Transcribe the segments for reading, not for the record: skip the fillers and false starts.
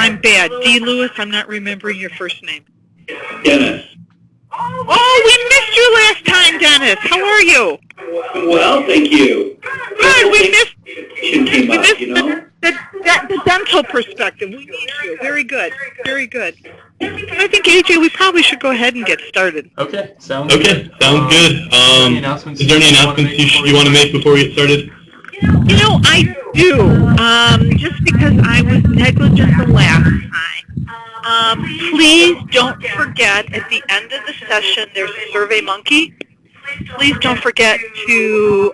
I'm bad. D. Lewis, I'm not remembering your first name. Dennis. Oh, we missed you last time, Dennis. How are you? Well, thank you. Good. We missed the dental perspective. We need you. Very good. Very good. I think, AJ, we probably should go ahead and get started. Okay, sounds good. Is there any announcements you want to make before we get started? You know, I do. Just because I was negligent the last time. Please don't forget at the end of the session there's a Survey Monkey. Please don't forget to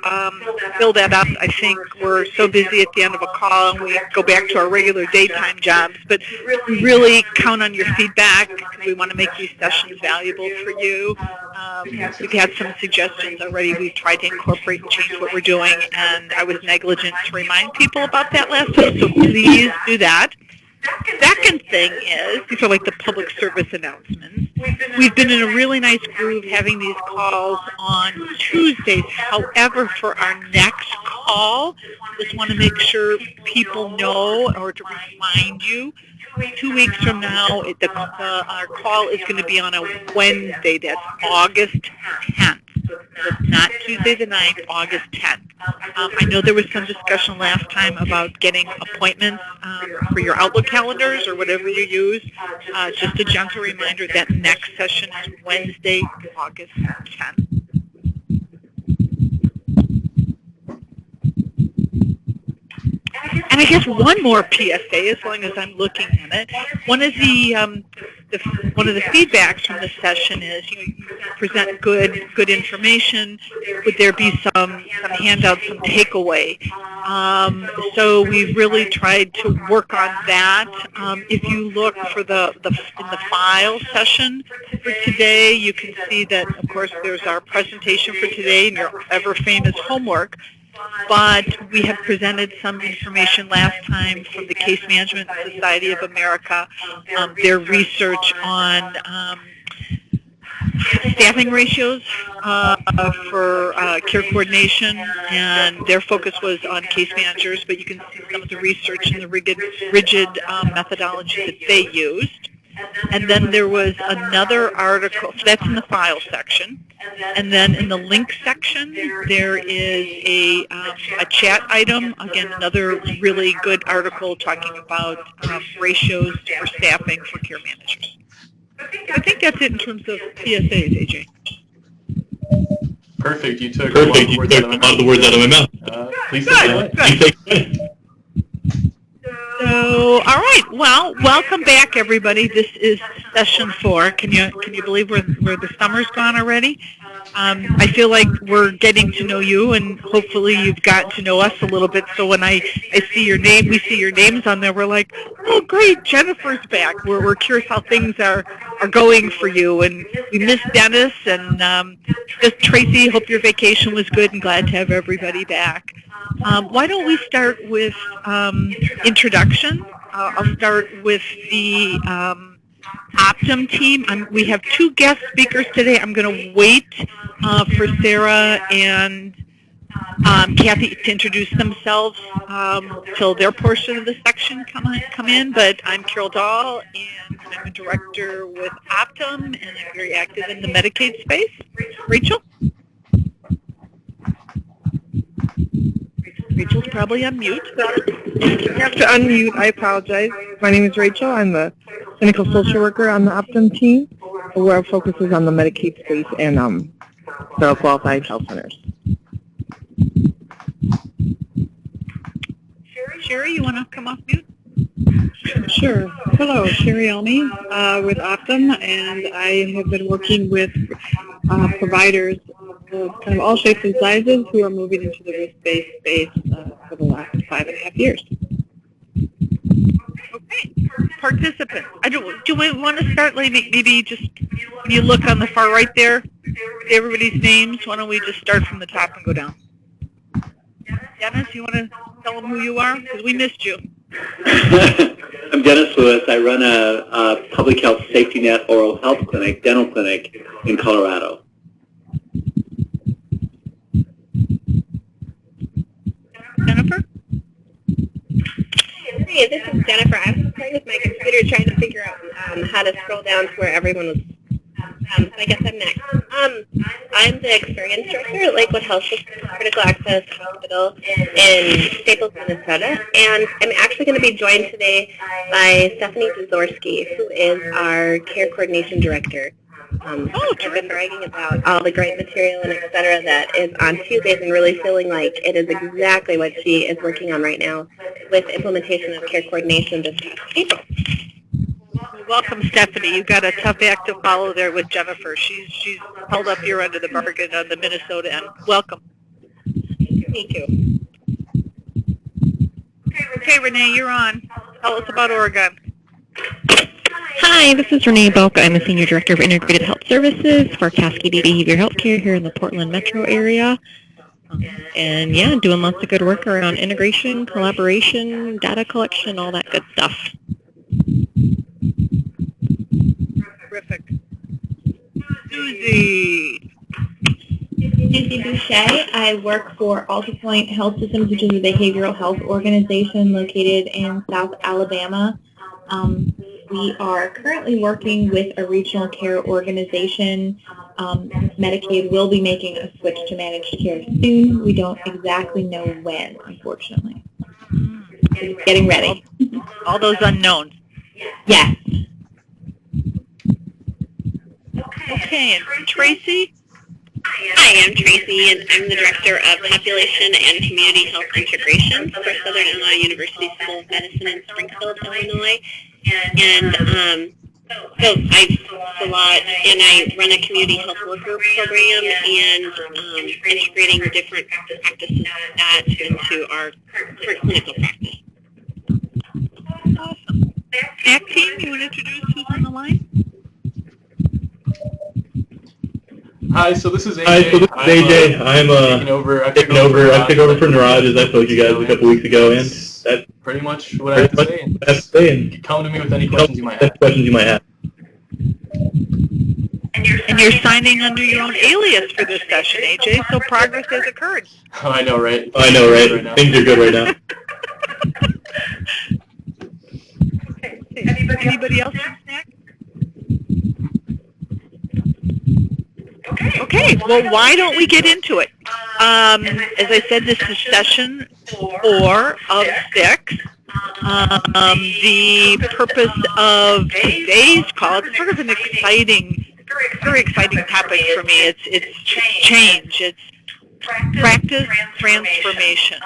fill that out. I think we're so busy at the end of a call and we go back to our regular daytime jobs, but we really count on your feedback. We want to make these sessions valuable for you. We've had some suggestions already. We've tried to incorporate and change what we're doing, and I was negligent to remind people about that last time, so please do that. Second thing is, these are like the public service announcements. We've been in a really nice groove having these calls on Tuesdays. However, for our next call, just want to make sure people know or to remind you, 2 weeks from now, our call is going to be on a Wednesday. That's August 10th. So not Tuesday the 9th, August 10th. I know there was some discussion last time about getting appointments for your Outlook calendars or whatever you use. Just a gentle reminder that next session is Wednesday, August 10th. And I guess one more PSA, as long as I'm looking at it. One of the feedbacks from the session is you present good information. Would there be some handouts, some takeaway? So we've really tried to work on that. If you look for in the file session for today, you can see that of course there's our presentation for today and your ever famous homework. But we have presented some information last time from the Case Management Society of America, their research on staffing ratios for care coordination, and their focus was on case managers, but you can see some of the research and the rigid methodology that they used. And then there was another article, so that's in the file section. And then in the link section, there is a chat item, again, another really good article talking about ratios for staffing for care managers. I think that's it in terms of PSAs, AJ. Perfect. You took a lot of the words out of my mouth. Please take it away. So, all right. Well, welcome back, everybody. This is session 4. Can you believe where the summer's gone already? I feel like we're getting to know you, and hopefully you've gotten to know us a little bit. So when I see your name, we see your names on there, we're like, oh, great, Jennifer's back. We're curious how things are going for you. And we miss Dennis, and just Tracy, hope your vacation was good and glad to have everybody back. Why don't we start with introduction? I'll start with the Optum team. We have 2 guest speakers today. I'm going to wait for Sarah and Kathy to introduce themselves till their portion of the section come in. But I'm Carol Dahl, and I'm a director with Optum, and I'm very active in the Medicaid space. Rachel? Rachel's probably on mute. You have to unmute. I apologize. My name is Rachel. I'm the clinical social worker on the Optum team, where our focus is on the Medicaid space and federal qualified health centers. Sherry, you want to come off mute? Sure. Hello, Sherry Elmy with Optum, and I have been working with providers of kind of all shapes and sizes who are moving into the risk-based space for the last 5.5 years. Okay. Participants. Do we want to start, maybe just when you look on the far right there, everybody's names, why don't we just start from the top and go down? Dennis, you want to tell them who you are? Because we missed you. I'm Dennis Lewis. I run a public health safety net oral health clinic, dental clinic in Colorado. Jennifer? Hey, this is Jennifer. I was playing with my computer computer trying to figure out how to scroll down to where everyone was. So I guess I'm next. I'm the experience director at Lakewood Health System Critical Access Hospital in Staples, Minnesota, and I'm actually going to be joined today by Stephanie Dzorsky, who is our care coordination director. I've been bragging about all the great material and et cetera that is on Tuesdays and really feeling like it is exactly what she is working on right now with implementation of care coordination this April. Welcome, Stephanie. You've got a tough act to follow there with Jennifer. She's held up your end of the bargain on the Minnesota end. Welcome. Me too. Okay, Renee, you're on. Tell us about Oregon. Hi, this is Renee Belka. I'm the Senior Director of Integrated Health Services for Cascade Behavior Healthcare here in the Portland metro area. And yeah, doing lots of good work around integration, collaboration, data collection, all that good stuff. Terrific. Susie. Susie Boucher. I work for AltaPoint Health Systems, which is a behavioral health organization located in South Alabama. We are currently working with a regional care organization. Medicaid will be making a switch to managed care soon. We don't exactly know when, unfortunately. Getting ready. All those unknowns. Yes. Okay, and Tracy? Hi, I'm Tracy, and I'm the Director of Population and Community Health Integration for Southern Illinois University School of Medicine in Springfield, Illinois. And so I do a lot, and I run a community health worker program and integrating different practices of that into our current clinical practice. Awesome. Back team, you want to introduce who's on the line? Hi, so this is AJ. I'm taking over. I took over for Niraj, as I told you guys a couple weeks ago, and that's pretty much what I have to say. And come to me with any questions you might have. And you're signing under your own alias for this session, AJ, so progress has occurred. Oh, I know, right? Things are good right now. Okay. Anybody else have a snack? Okay, well, why don't we get into it? As I said, this is session 4 of 6. The purpose of today's call, it's sort of an exciting, very exciting topic for me. It's change. It's practice transformation.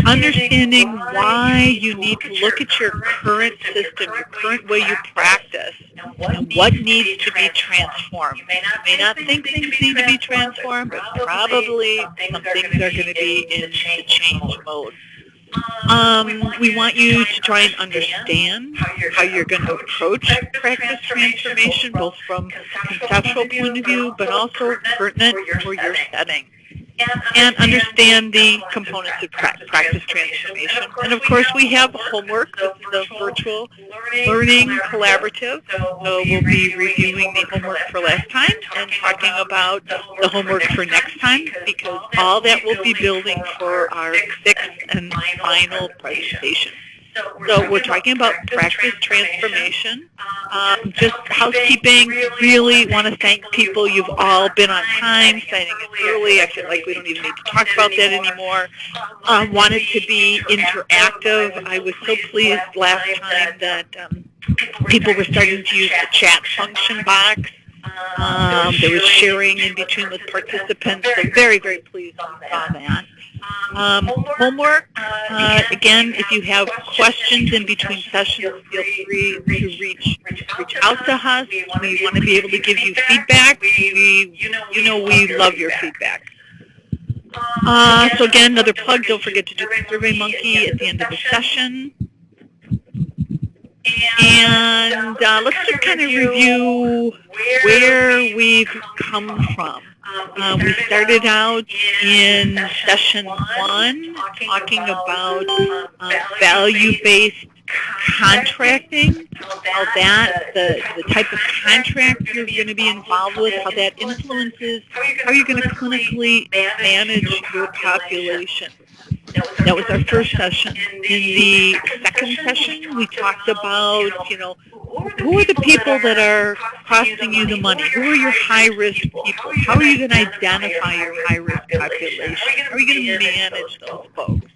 Understanding why you need to look at your current system, your current way you practice, and what needs to be transformed. You may not think things need to be transformed, but probably some things are going to be in the change mode. We want you to try and understand how you're going to approach practice transformation, both from a conceptual point of view, but also pertinent for your setting. And understand the components of practice transformation. And of course, we have homework. This is a virtual learning collaborative. So we'll be reviewing the homework for last time and talking about the homework for next time, because all that will be building for our 6th and final presentation. So we're talking about practice transformation. Just housekeeping, really want to thank people. You've all been on time, signing in early. I feel like we don't even need to talk about that anymore. Wanted to be interactive. I was so pleased last time that people were starting to use the chat function box. There was sharing in between with participants, so very, very pleased with that. Homework, again, if you have questions in between sessions, feel free to reach out to us. We want to be able to give you feedback. We love your feedback. So again, another plug, don't forget to do the SurveyMonkey at the end of the session. And let's just kind of review where we've come from. We started out in session 1 talking about value-based contracting, how that, the type of contract you're going to be involved with, how that influences how you're going to clinically manage your population. That was our first session. In the second session, we talked about, who are the people that are costing you the money? Who are your high-risk people? How are you going to identify your high-risk population? How are you going to manage those folks?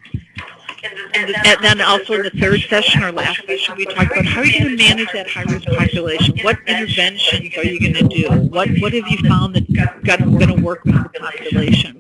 And then also in the third session or last session, we talked about how are you going to manage that high-risk population? What interventions are you going to do? What have you found that's going to work with the population?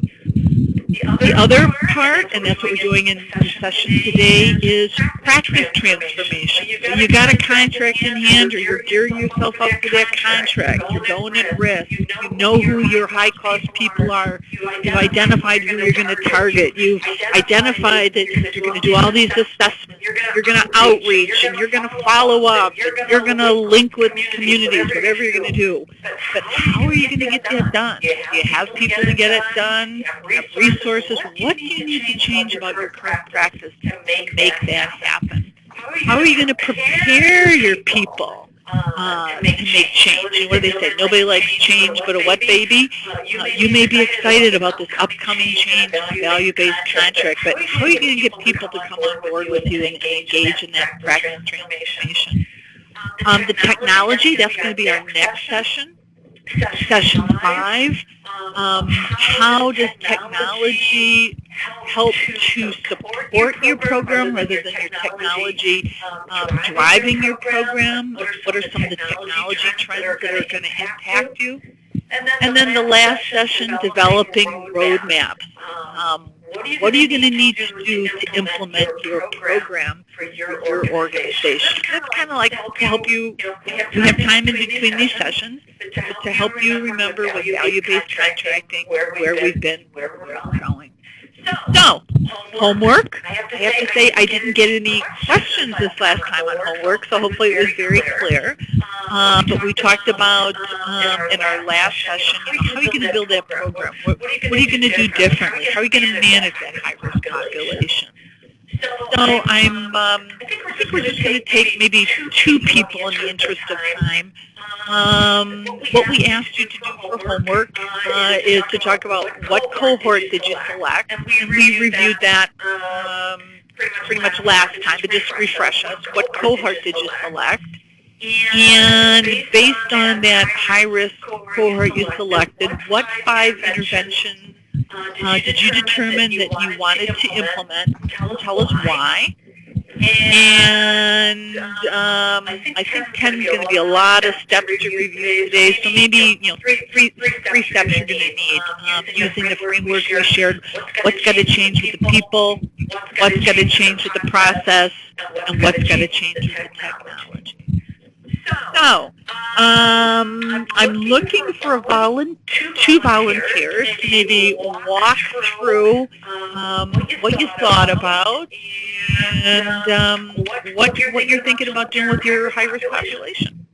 The other part, and that's what we're doing in the session today, is practice transformation. So you got a contract in hand, or you're gearing yourself up for that contract. You're going at risk. You know who your high-cost people are. You've identified who you're going to target. You've identified that you're going to do all these assessments. You're going to outreach, and you're going to follow up. And you're going to link with communities, whatever you're going to do. But how are you going to get that done? Do you have people to get it done? Have resources? What do you need to change about your current practice to make that happen? How are you going to prepare your people to make change? And what do they say? Nobody likes change but a wet baby. You may be excited about this upcoming change in a value-based contract, but how are you going to get people to come on board with you and engage in that practice transformation? The technology, that's going to be our next session. Session 5, how does technology help to support your program rather than your technology driving your program? What are some of the technology trends that are going to impact you? And then the last session, developing roadmaps. What are you going to need to do to implement your program for your organization? That's kind of like to help you, we have time in between these sessions, to help you remember with value-based contracting where we've been, where we're going. So, homework. I have to say I didn't get any questions this last time on homework, so hopefully it was very clear. But we talked about in our last session, how are you going to build that program? What are you going to do differently? How are you going to manage that high-risk population? So I think we're just going to take maybe 2 people in the interest of time. What we asked you to do for homework is to talk about what cohort did you select, and we reviewed that pretty much last time, but just refresh us. What cohort did you select? And based on that high-risk cohort you selected, what 5 interventions did you determine that you wanted to implement? Tell us why. And I think Ken's going to be a lot of steps to review today, so maybe three steps you're going to need using the framework we shared. What's got to change with the people, what's got to change with the process, and what's got to change with the technology. So, I'm looking for 2 volunteers to maybe walk through what you thought about and what you're thinking about doing with your high-risk population.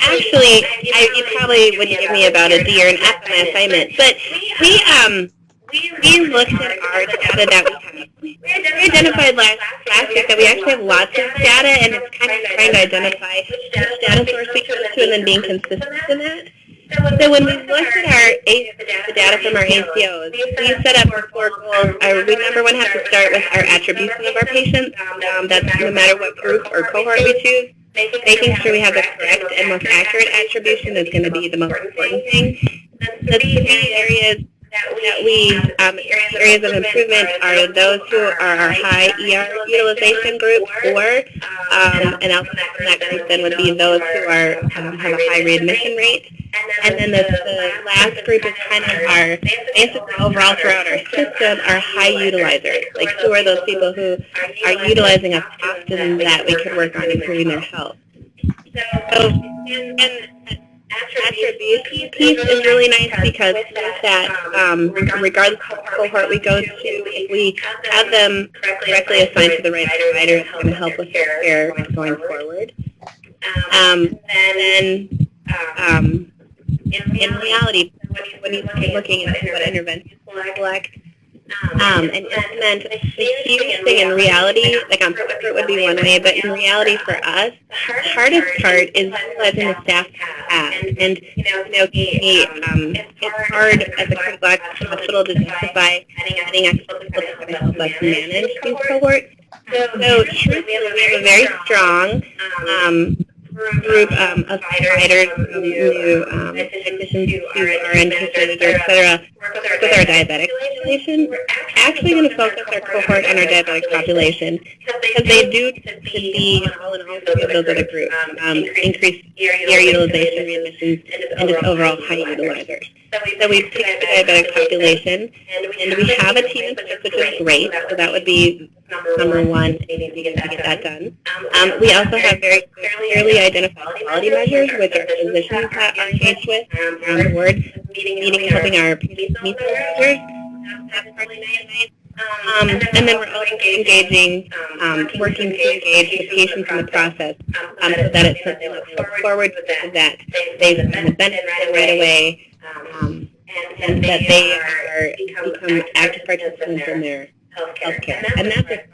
Actually, you probably would give me about a D or an F on my assignment, but we looked at our data that we have. We identified last week that we actually have lots of data, and it's kind of trying to identify which data source we come to and then being consistent in that. So when we looked at the data from our ACOs, we set up the 4 goals. We number 1 have to start with our attribution of our patients. That's no matter what group or cohort we choose. Making sure we have the correct and most accurate attribution is going to be the most important thing. The 3 areas that we, areas of improvement are those who are our high ER utilization group, or, and outside from that group then would be those who are, have a high readmission rate. And then the last group is kind of our, basically overall throughout our system, our high utilizers. Like, who are those people who are utilizing us often that we could work on improving their health. So, and attribution piece is really nice because that regardless of what cohort we go to, if we have them correctly assigned to the right provider, it's going to help with their care going forward. Then in reality, when you start looking at what interventions to select and implement, the huge thing in reality, like on paper it would be one way, but in reality for us, the hardest part is utilizing the staff have. And it's hard as a critical access hospital to justify having extra people to help us manage these cohorts. So truthfully, we have a very strong group of providers who physicians who are interested, et cetera, work with our diabetic population. We're actually going to focus our cohort on our diabetic population because they do to be all in all three of those other groups, increased ER utilization, readmissions, and just overall high utilizers. So we picked the diabetic population, and we have a team in place, which is great. So that would be number one, needing to get that done. We also have very clearly identified quality measures, which our physicians are engaged with around the board, meeting and helping our patients meet those measures. That's really nice. And then we're also engaging, working to engage the patients in the process so that it's something that we look forward to, that they've benefited right away, and that they become active participants in their healthcare. And that's it.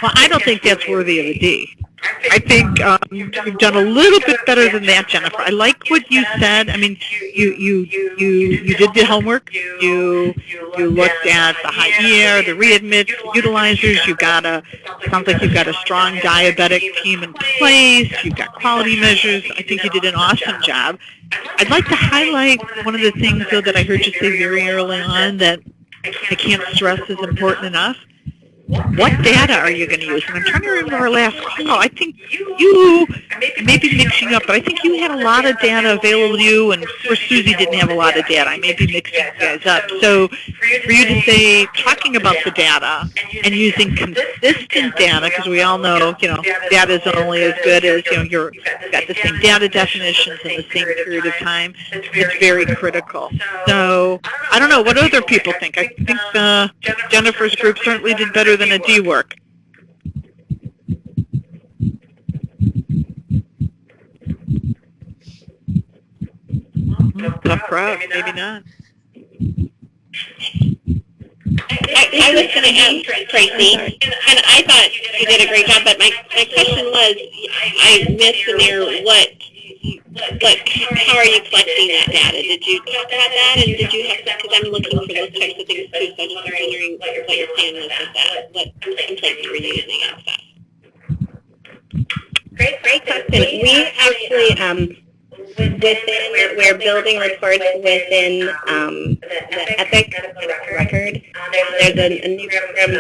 Well, I don't think that's worthy of a D. I think you've done a little bit better than that, Jennifer. I like what you said. I mean, you did the homework. You looked at the high ER, the readmits, the utilizers. Sounds like you've got a strong diabetic team in place. You've got quality measures. I think you did an awesome job. I'd like to highlight one of the things, though, that I heard you say very early on that I can't stress is important enough. What data are you going to use? And I'm trying to remember our last call. I think you, may be mixing up, but I think you had a lot of data available to you, and poor Susie didn't have a lot of data. I may be mixing you guys up. So for you to say, talking about the data and using consistent data, because we all know, data is only as good as, you've got the same data definitions in the same period of time. It's very critical. So I don't know. What other people think? I think Jennifer's group certainly did better than a D work. Tough crowd, maybe not. I was going to ask Tracy, and I thought you did a great job, but my question was, I missed in there how are you collecting that data? Did you talk about that, and did you have, because I'm looking for those types of things too, so I'm just wondering what your plan was with that, what templates you were using and stuff. Great question. We actually, we're building reports within the Epic record. There's a new program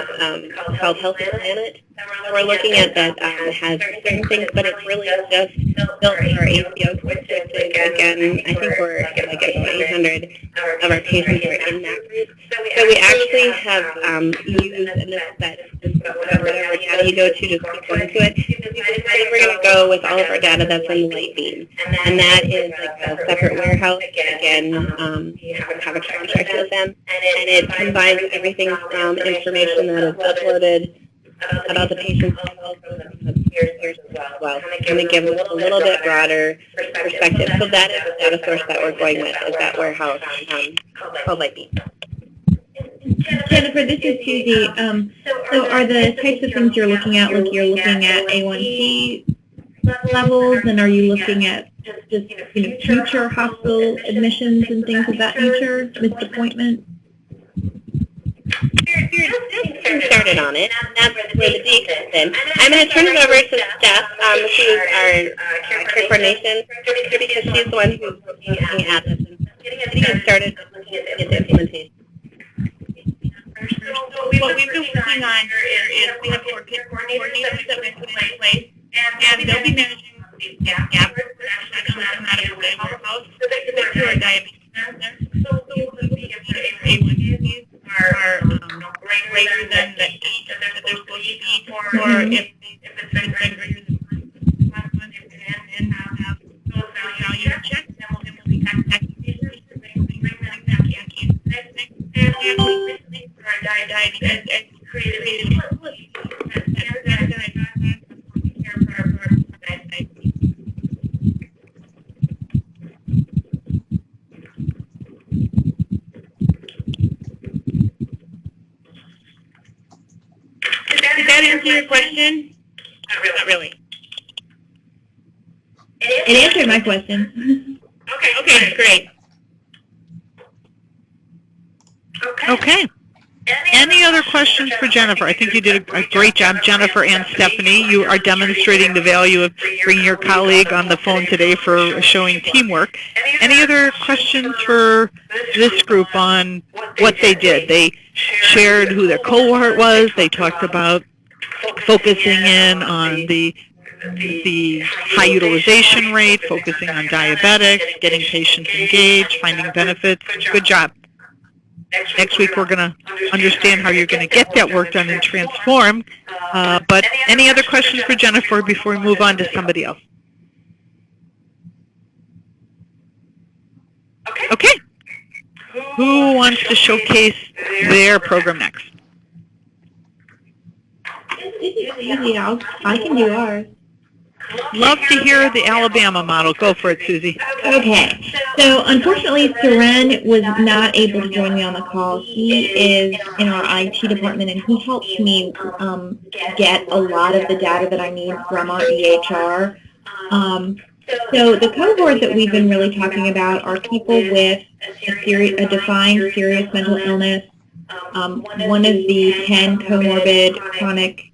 called Health Planet that we're looking at that has certain things, but it's really just built for our ACO course. Again, I think we're like about 800 of our patients are in that group. So we actually have used, and whatever data you go to, just keep going to it. We're going to go with all of our data that's in Lightbeam, and that is like a separate warehouse. Again, you have a contract with them, and it combines everything from information that is uploaded about the patient's health and peers as well. Kind of give a little bit broader perspective. So that is the data source that we're going with, is that warehouse called Lightbeam. Jennifer, this is Susie. So are the types of things you're looking at, like you're looking at A1C levels, and are you looking at just future hospital admissions and things of that nature, missed appointments? You're just started on it, and that's where the D comes in. I'm going to turn it over to Steph, who's our care coordination, because she's the one who's looking at this and getting us started looking at the implementation. So what we've been working on here is we have care coordinators that we put in place, and they'll be managing these gaps that actually come out of the warehouse specific to our diabetes center. So looking at their A1Cs are greater than the 8 that they're supposed to be, or if it's been greater than last month, and have those values checked, then we'll detect activators, bring that back and recently for our diabetes and created a facility that's going to care for our diabetes. that answer your question? Not really. It answered my question. Okay, great. Okay. Any other questions for Jennifer? I think you did a great job, Jennifer and Stephanie. You are demonstrating the value of bringing your colleague on the phone today for showing teamwork. Any other questions for this group on what they did? They shared who their cohort was. They talked about focusing in on the high utilization rate, focusing on diabetics, getting patients engaged, finding benefits. Good job. Next week we're going to understand how you're going to get that work done and transform. But any other questions for Jennifer before we move on to somebody else? Okay. Who wants to showcase their program next? Easy, I can do ours. Love to hear the Alabama model. Go for it, Susie. Okay, so unfortunately, Seren was not able to join me on the call. He is in our IT department, and he helps me get a lot of the data that I need from our EHR. So the cohort that we've been really talking about are people with a defined serious mental illness, one of the 10 comorbid chronic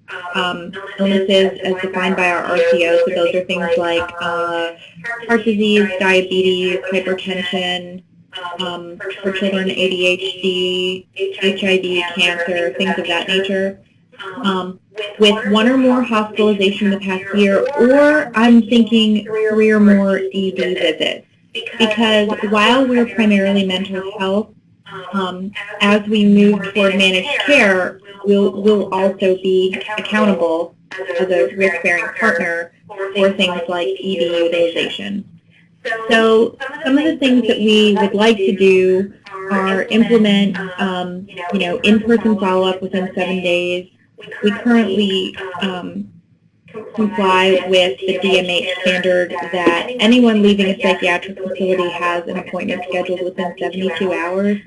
illnesses as defined by our RCO. So those are things like heart disease, diabetes, hypertension, for children ADHD, HIV, cancer, things of that nature. With one or more hospitalizations in the past year, or I'm thinking 3 or more ED visits. Because while we're primarily mental health, as we move toward managed care, we'll also be accountable as a risk-bearing partner for things like ED utilization. So some of the things that we would like to do are implement, in-person follow-up within 7 days. We currently comply with the DMH standard that anyone leaving a psychiatric facility has an appointment scheduled within 72 hours.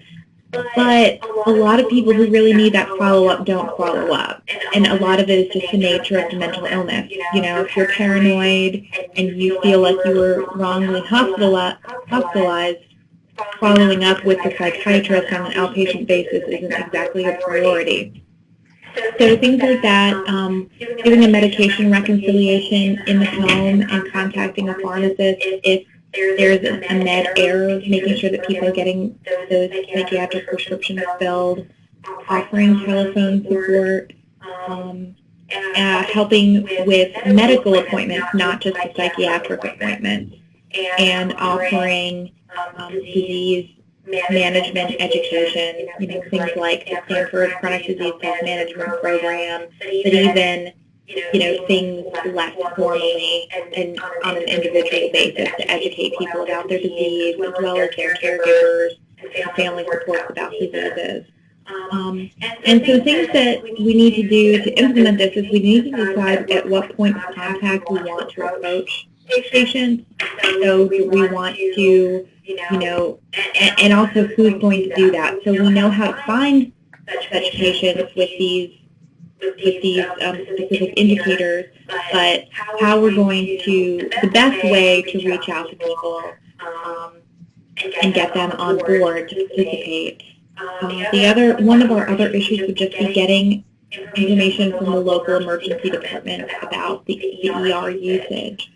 But a lot of people who really need that follow-up don't follow up. And a lot of it is just the nature of the mental illness. You know, if you're paranoid and you feel like you were wrongly hospitalized, following up with a psychiatrist on an outpatient basis isn't exactly a priority. So things like that, doing a medication reconciliation in the home and contacting a pharmacist if there's a med error, making sure that people are getting those psychiatric prescriptions filled, offering telephone support, helping with medical appointments, not just the psychiatric appointments, and offering disease management education, things like the Stanford Chronic Disease Self-Management Program, but even things less formally and on an individual basis to educate people about their disease, as well as their caregivers and family supports about diseases. And so things that we need to do to implement this is we need to decide at what point of contact we want to approach patients. So do we want to, and also who's going to do that. So we know how to find such patients with these specific indicators, but how we're going to, the best way to reach out to people and get them on board to participate. One of our other issues would just be getting information from the local emergency department about the ER usage.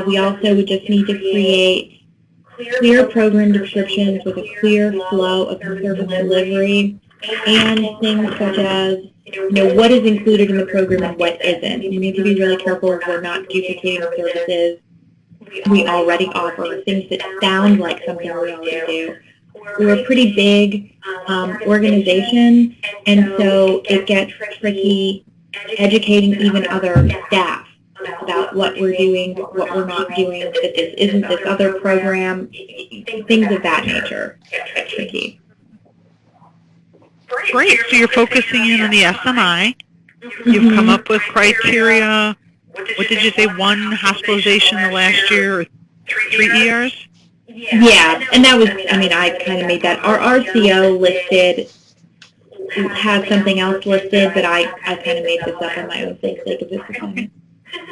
We also would just need to create clear program descriptions with a clear flow of service delivery and things such as what is included in the program and what isn't. We need to be really careful we're not duplicating services we already offer, things that sound like something we already do. We're a pretty big organization, and so it gets tricky educating even other staff about what we're doing, what we're not doing, that this isn't this other program, things of that nature get tricky. Great. So you're focusing in on the SMI. You've come up with criteria. What did you say, 1 hospitalization in the last year or 3 ERs? Yeah, and that was, I kind of made that. Our RCO listed had something else listed, but I kind of made this up on my own for the sake of this assignment.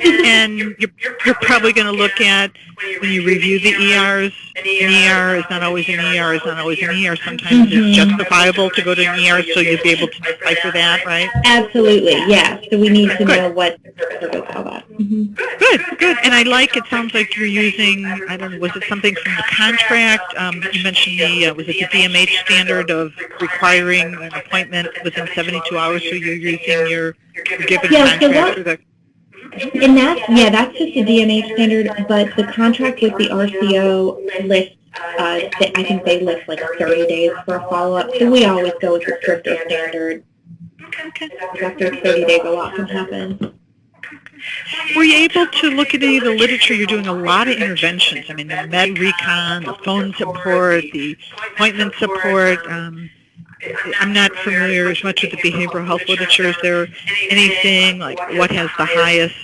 And you're probably going to look at, when you review the ERs, an ER is not always an ER, is not always an ER. Sometimes it's justifiable to go to an ER, so you'll be able to decipher that, right? Absolutely, yes. So we need to know what service all that. Good. And I like, it sounds like you're using, I don't know, was it something from the contract? You mentioned was it the DMH standard of requiring an appointment within 72 hours, so you're using your given contract through the... And that's just a DMH standard, but the contract with the RCO lists, I think they list like 30 days for a follow-up, so we always go with the stricter standard. Okay. After 30 days, a lot can happen. Were you able to look at any of the literature? You're doing a lot of interventions. I mean, the med recon, the phone support, the appointment support. I'm not familiar as much with the behavioral health literature. Is there anything like what has the highest,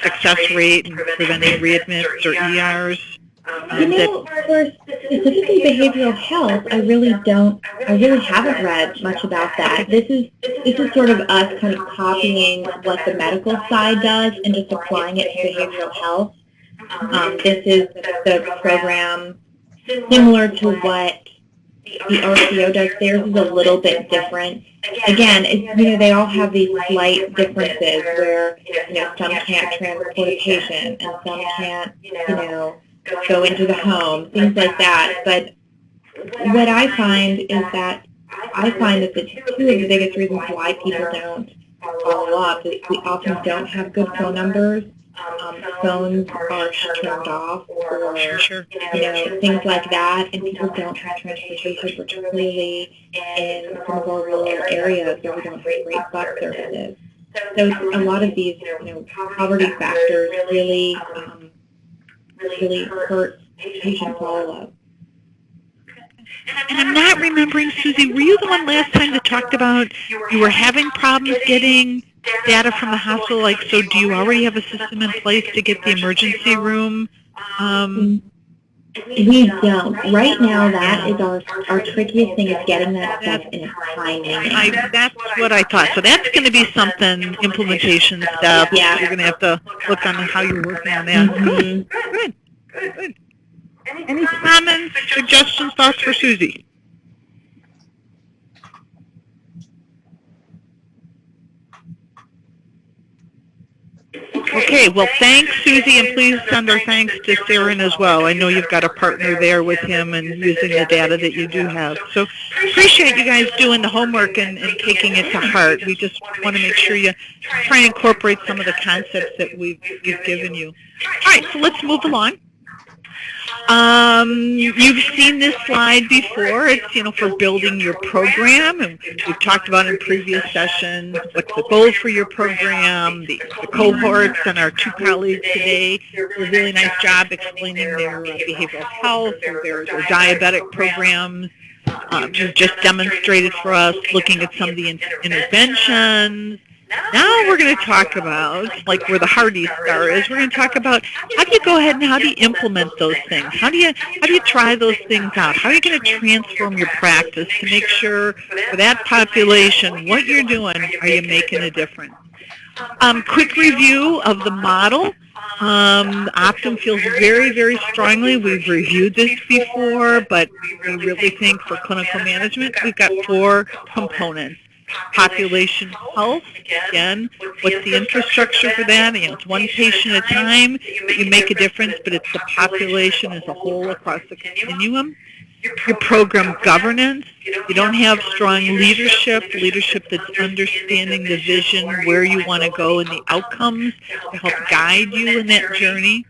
success rate in preventing readmits or ERs? For specifically behavioral health, I really haven't read much about that. This is sort of us kind of copying what the medical side does and just applying it to behavioral health. This is the program similar to what the RCO does. Theirs is a little bit different. Again, they all have these slight differences where, some can't transport a patient and some can't, go into the home, things like that. But what I find is that the two of the biggest reasons why people don't follow up is we often don't have good phone numbers. Phones are turned off, or things like that, and people don't have transportation, particularly in some of our rural areas where we don't have great bus services. So a lot of these, poverty factors really hurt patient follow-up. And I'm not remembering, Susie, were you the one last time that talked about you were having problems getting data from the hospital? Like, so do you already have a system in place to get the emergency room? We don't. Right now, that is our trickiest thing, is getting that stuff in timing. That's what I thought. So that's going to be something, implementation stuff. Yeah. You're going to have to look on how you're working on that. Good. Any comments, suggestions, thoughts for Susie? Okay, well, thanks, Susie, and please send our thanks to Saren as well. I know you've got a partner there with him and using the data that you do have. So appreciate you guys doing the homework and taking it to heart. We just want to make sure you try and incorporate some of the concepts that we've given you. All right, so let's move along. You've seen this slide before. It's, for building your program, and we've talked about in previous sessions what's the goal for your program, the cohorts, and our two colleagues today did a really nice job explaining their behavioral health or their diabetic programs. You've just demonstrated for us looking at some of the interventions. Now we're going to talk about, like where the Hardy star is, we're going to talk about how do you go ahead and how do you implement those things? How do you try those things out? How are you going to transform your practice to make sure for that population, what you're doing, are you making a difference? Quick review of the model. Optum feels very, very strongly. We've reviewed this before, but we really think for clinical management, we've got 4 components. Population health, again, what's the infrastructure for that? It's one patient at a time that you make a difference, but it's the population as a whole across the continuum. Your program governance, you don't have strong leadership that's understanding the vision, where you want to go, and the outcomes to help guide you in that journey.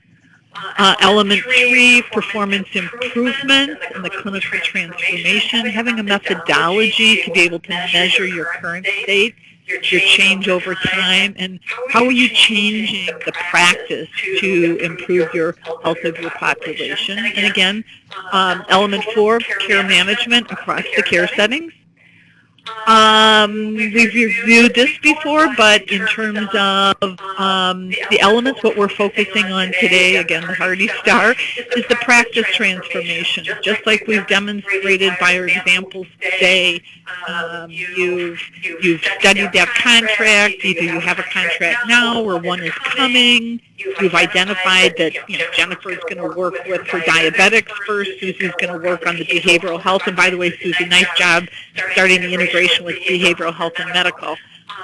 Element 3, performance improvement and the clinical transformation, having a methodology to be able to measure your current state, your change over time, and how are you changing the practice to improve your health of your population. And again, element 4, care management across the care settings. We've reviewed this before, but in terms of the elements, what we're focusing on today, again, the Hardy Star, is the practice transformation. Just like we've demonstrated by our examples today, you've studied that contract, either you have a contract now or one is coming. You've identified that Jennifer is going to work with her diabetics first, Susie's going to work on the behavioral health, and by the way, Susie, nice job starting the integration with behavioral health and medical.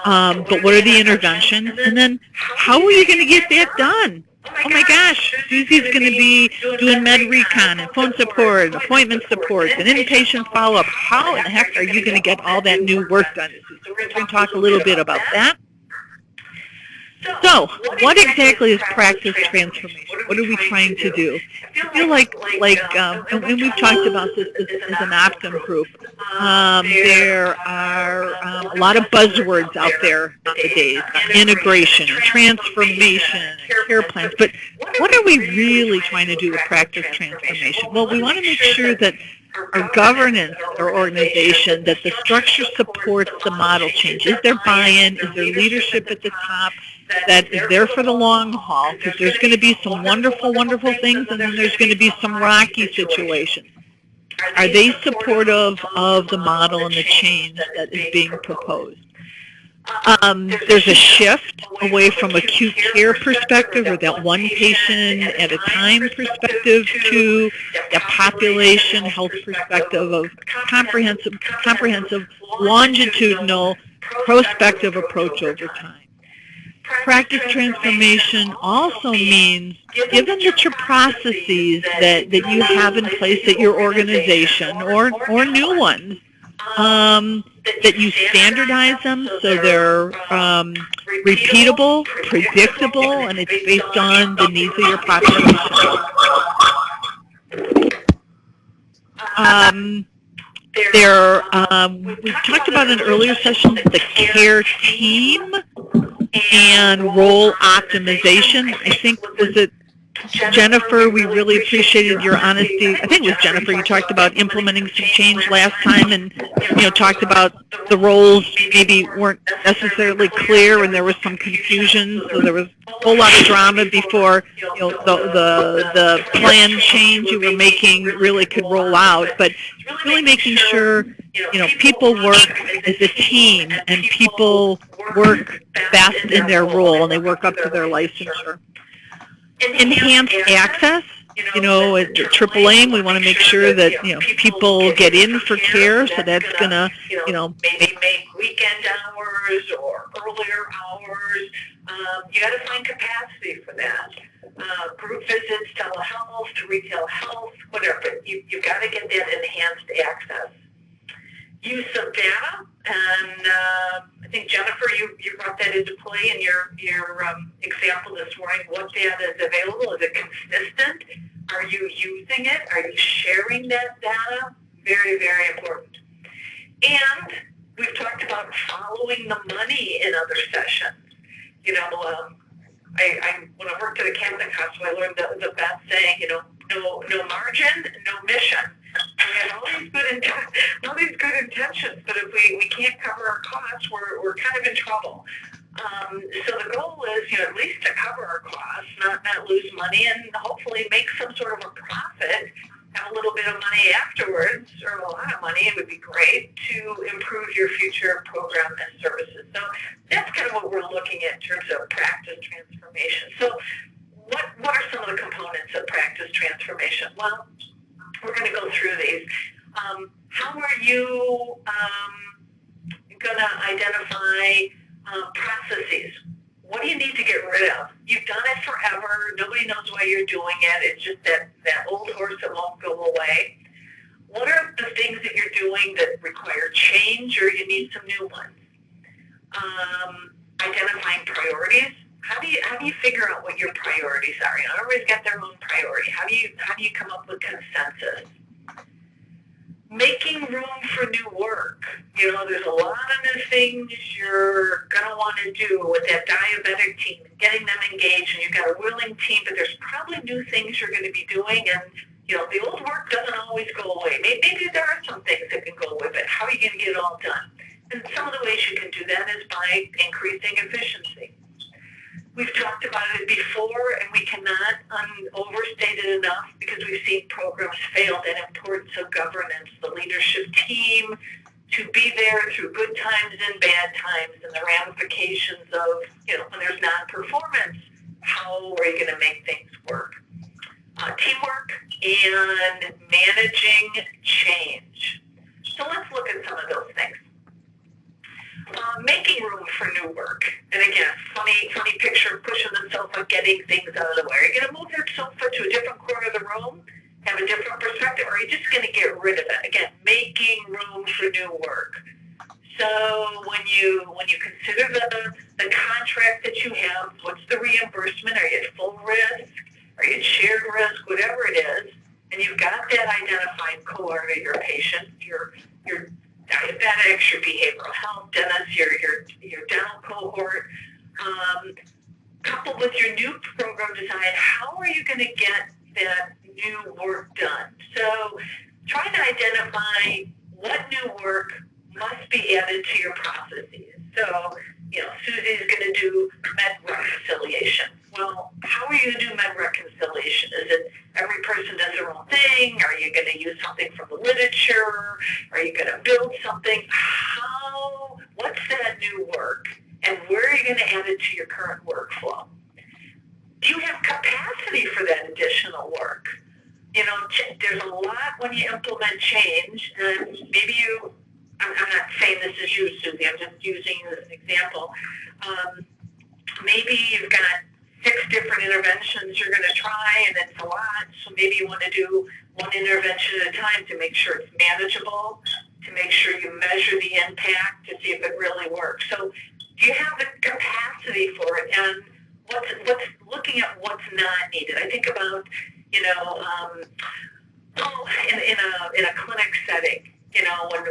But what are the interventions? And then how are you going to get that done? Oh my gosh, Susie's going to be doing med recon and phone support, and appointment support, and inpatient follow-up. How in the heck are you going to get all that new work done? So we're going to talk a little bit about that. So, what exactly is practice transformation? What are we trying to do? I feel like and we've talked about this as an Optum group. There are a lot of buzzwords out there nowadays: integration, transformation, and care plans. But what are we really trying to do with practice transformation? Well, we want to make sure that our governance, our organization, that the structure supports the model change. Is there buy-in? Is there leadership at the top that is there for the long haul? Because there's going to be some wonderful, wonderful things, and then there's going to be some rocky situations. Are they supportive of the model and the change that is being proposed? There's a shift away from acute care perspective, or that one patient at a time perspective, to a population health perspective of comprehensive, longitudinal, prospective approach over time. Practice transformation also means, given that your processes that you have in place at your organization or new ones, that you standardize them so they're repeatable, predictable, and it's based on the needs of your population. We talked about in earlier sessions the care team and role optimization. I think, was it Jennifer, we really appreciated your honesty. I think it was Jennifer, you talked about implementing some change last time, and talked about the roles maybe weren't necessarily clear and there was some confusion, so there was a whole lot of drama before the plan change you were making really could roll out. But really making sure people work as a team and people work best in their role and they work up to their licensure. Enhanced access. At AAA, we want to make sure that people get in for care, so that's going to maybe make weekend hours or earlier hours. You got to find capacity for that. Group visits, telehealth, retail health, whatever. You've got to get that enhanced access. Use of data, and I think Jennifer, you brought that into play in your example this morning. What data is available? Is it consistent? Are you using it? Are you sharing that data? Very, very important. And we've talked about following the money in other sessions. When I worked at a Catholic hospital, I learned the best saying, no margin, no mission. We have all these good intentions, but if we can't cover our costs, we're kind of in trouble. So the goal is, at least to cover our costs, not lose money, and hopefully make some sort of a profit, have a little bit of money afterwards, or a lot of money, it would be great, to improve your future program and services. So that's kind of what we're looking at in terms of practice transformation. So what are some of the components of practice transformation? Well, we're going to go through these. How are you going to identify processes? What do you need to get rid of? You've done it forever. Nobody knows why you're doing it. It's just that old horse that won't go away. What are the things that you're doing that require change, or you need some new ones? Identifying priorities. How do you figure out what your priorities are? Everybody's got their own priority. How do you come up with consensus? Making room for new work. There's a lot of new things you're going to want to do with that diabetic team, getting them engaged, and you've got a willing team, but there's probably new things you're going to be doing, and the old work doesn't always go away. Maybe there are some things that can go away, but how are you going to get it all done? And some of the ways you can do that is by increasing efficiency. We've talked about it before, and we cannot overstate it enough because we've seen programs fail, that importance of governance, the leadership team, to be there through good times and bad times, and the ramifications of, when there's non-performance, how are you going to make things work? Teamwork and managing change. So let's look at some of those things. Making room for new work. And again, funny picture of pushing the sofa, getting things out of the way. Are you going to move your sofa to a different corner of the room, have a different perspective, or are you just going to get rid of it? Again, making room for new work. So when you consider the contract that you have, what's the reimbursement? Are you at full risk? Are you at shared risk? Whatever it is, and you've got that identified cohort of your patient, your diabetics, your behavioral health dentists, your dental cohort, coupled with your new program design, how are you going to get that new work done? So try to identify what new work must be added to your processes. So, Susie's going to do med reconciliation. Well, how are you going to do med reconciliation? Is it every person does their own thing? Are you going to use something from the literature? Are you going to build something? What's that new work? And where are you going to add it to your current workflow? Do you have capacity for that additional work? There's a lot when you implement change, and maybe I'm not saying this is you, Susie, I'm just using you as an example. Maybe you've got 6 different interventions you're going to try, and it's a lot, so maybe you want to do one intervention at a time to make sure it's manageable, to make sure you measure the impact to see if it really works. So do you have the capacity for it? And what's looking at what's not needed? I think about, in a clinic setting,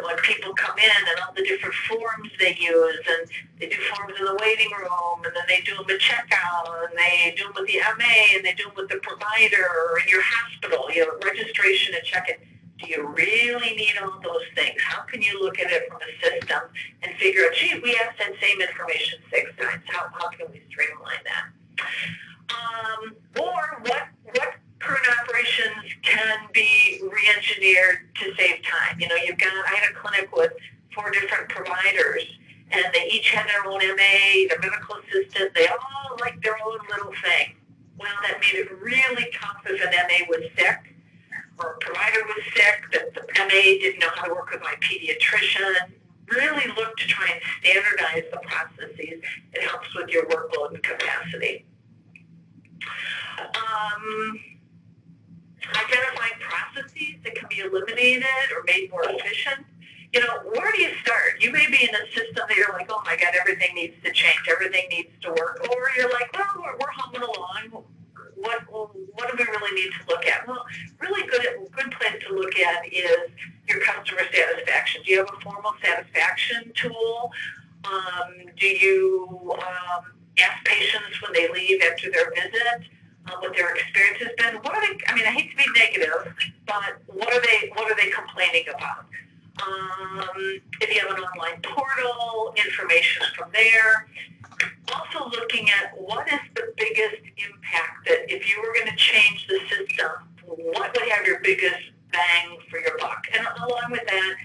when people come in and all the different forms they use, and they do forms in the waiting room, and then they do them at checkout, and they do them with the MA, and they do them with the provider, or in your hospital, registration and check-in. Do you really need all those things? How can you look at it from a system and figure out, gee, we asked that same information 6 times. How can we streamline that? Or what current operations can be re-engineered to save time? I had a clinic with 4 different providers, and they each had their own MA, their medical assistant. They all liked their own little thing. Well, that made it really tough if an MA was sick, or a provider was sick, that the MA didn't know how to work with my pediatrician. Really look to try and standardize the processes. It helps with your workload and capacity. Identifying processes that can be eliminated or made more efficient. Where do you start? You may be in a system that you're like, oh my God, everything needs to change, everything needs to work. Or you're like, well, we're humming along. What do we really need to look at? Well, really good place to look at is your customer satisfaction. Do you have a formal satisfaction tool? Do you ask patients when they leave after their visit what their experience has been? What are they? I hate to be negative, but what are they complaining about? If you have an online portal, information from there. Also looking at what is the biggest impact that if you were going to change the system, what would have your biggest bang for your buck? And along with that,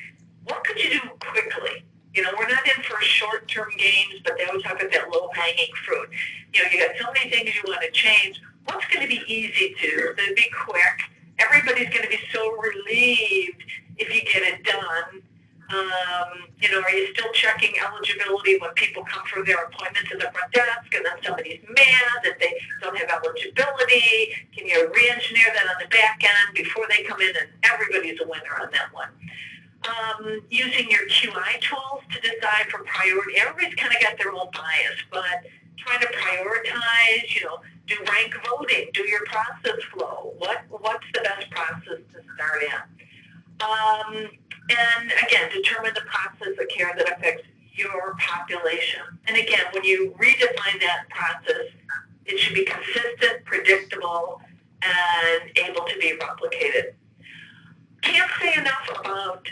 what could you do quickly? We're not in for short-term gains, but they always talk about that low-hanging fruit. You got so many things you want to change. What's going to be easy to be quick? Everybody's going to be so relieved if you get it done. Are you still checking eligibility when people come for their appointments at the front desk, and then somebody's mad that they don't have eligibility? Can you re-engineer that on the back end before they come in, and everybody's a winner on that one? Using your QI tools to decide for priority. Everybody's kind of got their own bias, but trying to prioritize, do rank voting, do your process flow. What's the best process to start in? And again, determine the process of care that affects your population. And again, when you redefine that process, it should be consistent, predictable, and able to be replicated. Can't say enough about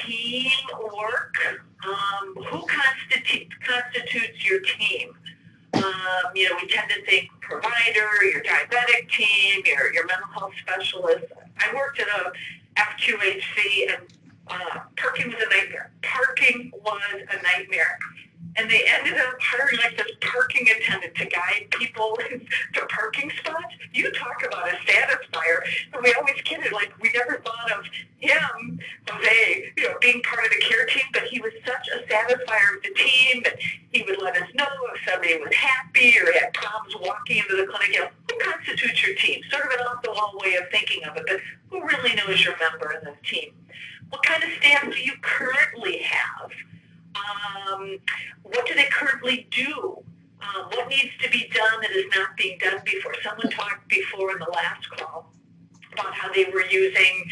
teamwork. Who constitutes your team? We tend to think provider, your diabetic team, your mental health specialist. I worked at a FQHC, and parking was a nightmare. Parking was a nightmare. And they ended up hiring like this parking attendant to guide people to parking spots. You talk about a satisfier. And we always kidded, like we never thought of him, Jose, being part of the care team, but he was such a satisfier of the team, and he would let us know if somebody was happy or had problems walking into the clinic. Who constitutes your team? Sort of an off-the-wall way of thinking of it, but who really knows your member in this team? What kind of staff do you currently have? What do they currently do? What needs to be done that is not being done before? Someone talked before in the last call about how they were using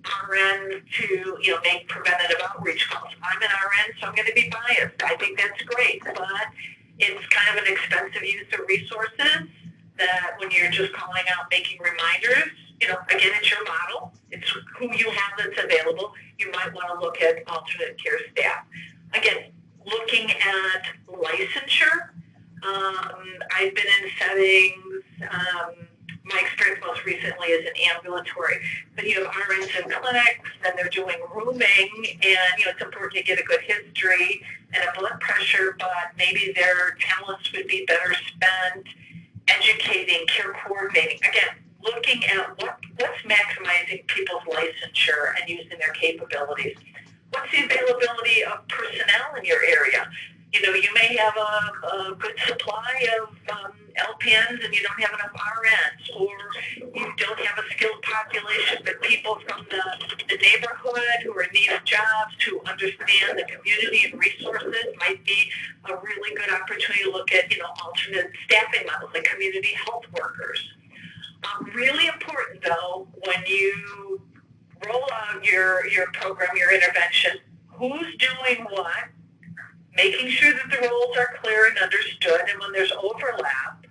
RNs to, make preventative outreach calls. I'm an RN, so I'm going to be biased. I think that's great, but it's kind of an expensive use of resources that when you're just calling out, making reminders, again, it's your model. It's who you have that's available. You might want to look at alternate care staff. Again, looking at licensure, I've been in settings, my experience most recently is in ambulatory, but you have RNs in clinics, then they're doing rooming, and it's important to get a good history and a blood pressure, but maybe their talents would be better spent educating, care coordinating. Again, looking at what's maximizing people's licensure and using their capabilities. What's the availability of personnel in your area? You may have a good supply of LPNs and you don't have enough RNs, or you don't have a skilled population, but people from the neighborhood who are in need of jobs, who understand the community and resources might be a really good opportunity to look at, alternate staffing models like community health workers. Really important, though, when you roll out your program, your intervention, who's doing what, making sure that the roles are clear and understood, and when there's overlap,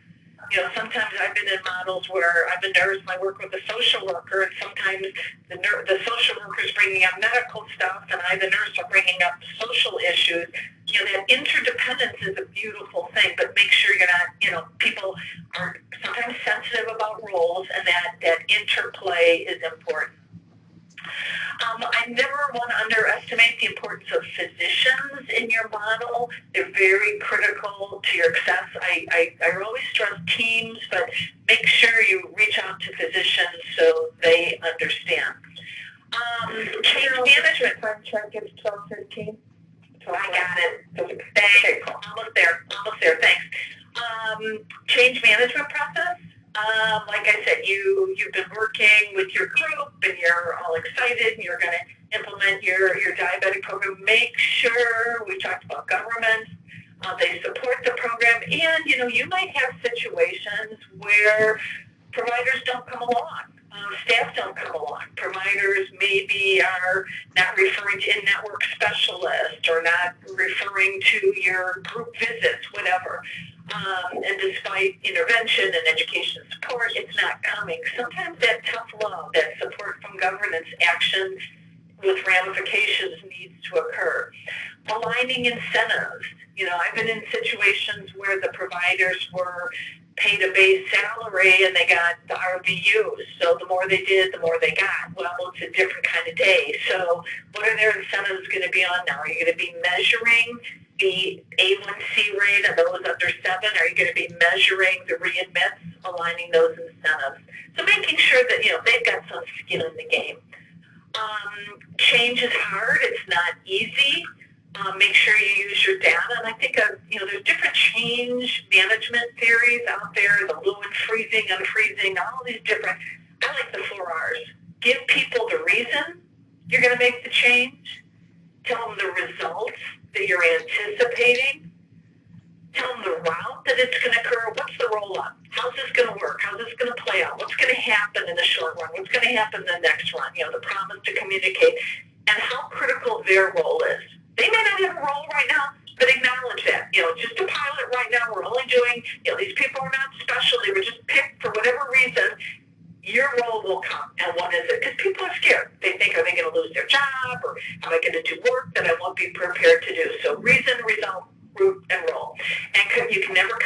sometimes I've been in models where I'm a nurse and I work with a social worker, and sometimes the social worker's bringing up medical stuff, and I, the nurse, are bringing up social issues. That interdependence is a beautiful thing, but make sure you're not, people are sometimes sensitive about roles, and that interplay is important. I never want to underestimate the importance of physicians in your model. They're very critical to your success. I always stress teams, but make sure you reach out to physicians so they understand. Change management. Time check is 12:13. I got it. Thanks. Almost there. Thanks. Change management process. Like I said, you've been working with your group and you're all excited and you're going to implement your diabetic program. Make sure, we talked about government, they support the program, and you might have situations where providers don't come along. Staff don't come along. Providers maybe are not referring to in-network specialists or not referring to your group visits, whatever. And despite intervention and education support, it's not coming. Sometimes that tough love, that support from governance action with ramifications needs to occur. Aligning incentives. I've been in situations where the providers were paid a base salary and they got the RVUs. So the more they did, the more they got. Well, it's a different kind of day. So what are their incentives going to be on now? Are you going to be measuring the A1C rate of those under 7? Are you going to be measuring the readmits, aligning those incentives? So making sure that, they've got some skin in the game. Change is hard. It's not easy. Make sure you use your data. And I think there's different change management theories out there, the Lewin freezing, unfreezing, all these different. I like the 4 R's. Give people the reason you're going to make the change. Tell them the results that you're anticipating. Tell them the route that it's going to occur. What's the roll-up? How's this going to work? How's this going to play out? What's going to happen in the short run? What's going to happen in the next run? The promise to communicate and how critical their role is. They may not have a role right now, but acknowledge that. Just a pilot right now. We're only doing, these people are not special. They were just picked for whatever reason. your role will come. And what is it? Because people are scared. They think, are they going to lose their job, or am I going to do work that I won't be prepared to do? So reason, result, root, and role. And you can never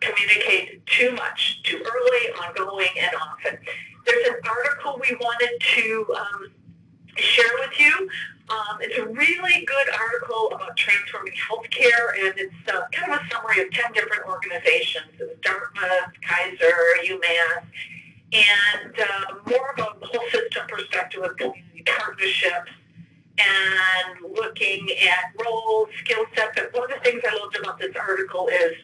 communicate too much, too early, ongoing, and often. There's an article we wanted to share with you. It's a really good article about transforming healthcare, and it's kind of a summary of 10 different organizations. It's Dartmouth, Kaiser, UMass, and more about the whole system perspective with community partnerships and looking at roles, skill sets. And one of the things I loved about this article is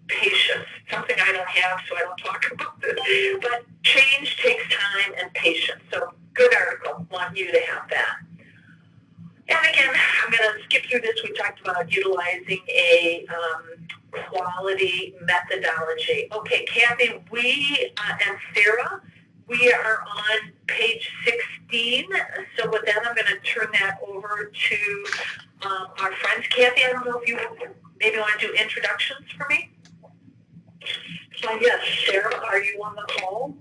patience, something I don't have, so I don't talk about this. But change takes time and patience. So good article. Want you to have that. And again, I'm going to skip through this. We talked about utilizing a quality methodology. Okay, Kathy, we and Sarah, we are on page 16. So with that, I'm going to turn that over to our friends. Kathy, I don't know if you maybe want to do introductions for me? Yes, Sarah, are you on the call?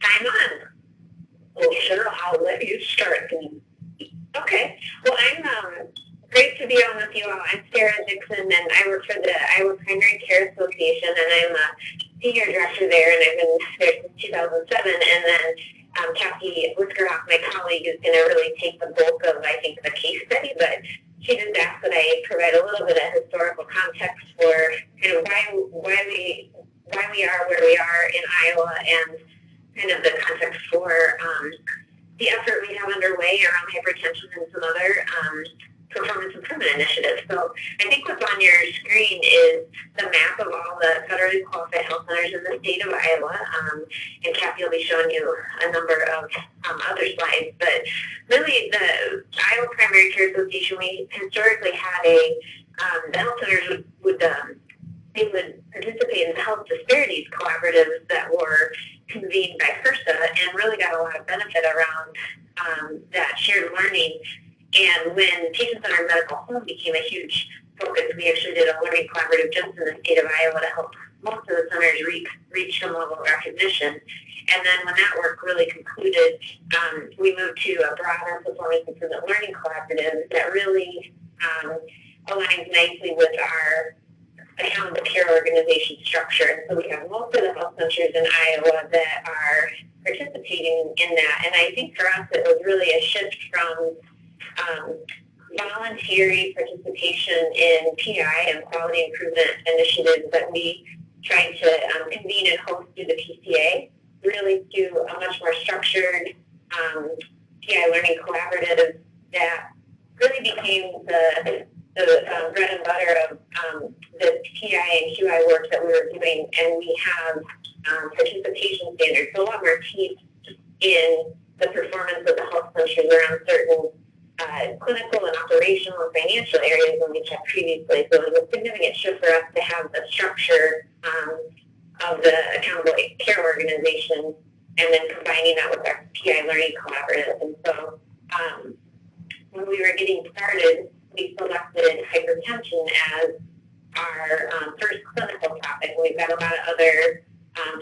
I'm on. Well, Sarah, I'll let you start then. Okay. Well, I'm great to be on with you all. I'm Sarah Dixon, and I work for the Iowa Primary Care Association, and I'm a senior director there, and I've been there since 2007. And then Kathy Whiskerhoff, my colleague, is going to really take the bulk of, I think, the case study, but she just asked that I provide a little bit of historical context for kind of why we are where we are in Iowa, and kind of the context for the effort we have underway around hypertension and some other performance improvement initiatives. So I think what's on your screen is the map of all the federally qualified health centers in the state of Iowa. And Kathy will be showing you a number of other slides. But really, the Iowa Primary Care Association, we historically had the health centers would participate in the health disparities collaboratives that were convened by HRSA, and really got a lot of benefit around that shared learning. And when patient-centered medical home became a huge focus, we actually did a learning collaborative just in the state of Iowa to help most of the centers reach some level of recognition. And then when that work really concluded, we moved to a broader performance improvement learning collaborative that really aligns nicely with our accountable care organization structure. And so we have most of the health centers in Iowa that are participating in that. And I think for us, it was really a shift from voluntary participation in PI and quality improvement initiatives that we tried to convene and host through the PCA, really to a much more structured PI learning collaborative that really became the bread and butter of the PI and QI work that we were doing. And we have participation standards, so a lot more teeth in the performance of the health centers around certain clinical and operational and financial areas than we had previously. So it was a significant shift for us to have the structure of the accountable care organization, and then combining that with our PI learning collaborative. And so when we were getting started, we selected hypertension as our first clinical topic. We've got a lot of other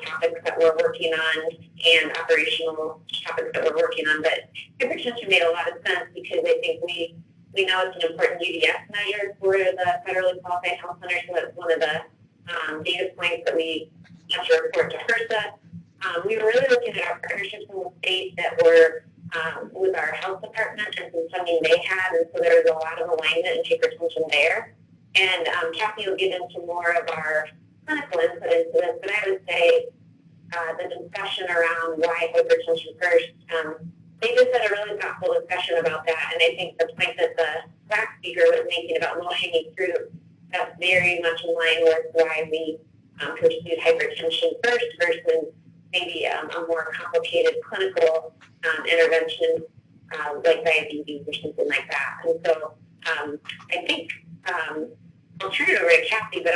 topics that we're working on and operational topics that we're working on, but hypertension made a lot of sense because I think we know it's an important UDS measure for the federally qualified health centers, so that's one of the data points that we have to report to HRSA. We were really looking at our partnerships in the state that were with our health department and some funding they had, and so there was a lot of alignment and hypertension there. And Kathy will get into more of our clinical input into this, but I would say the discussion around why hypertension first, they just had a really thoughtful discussion about that, and I think the point that the last speaker was making about low-hanging fruit, that's very much in line with why we pursued hypertension first versus maybe a more complicated clinical intervention like diabetes or something like that. And so I think I'll turn it over to Kathy, but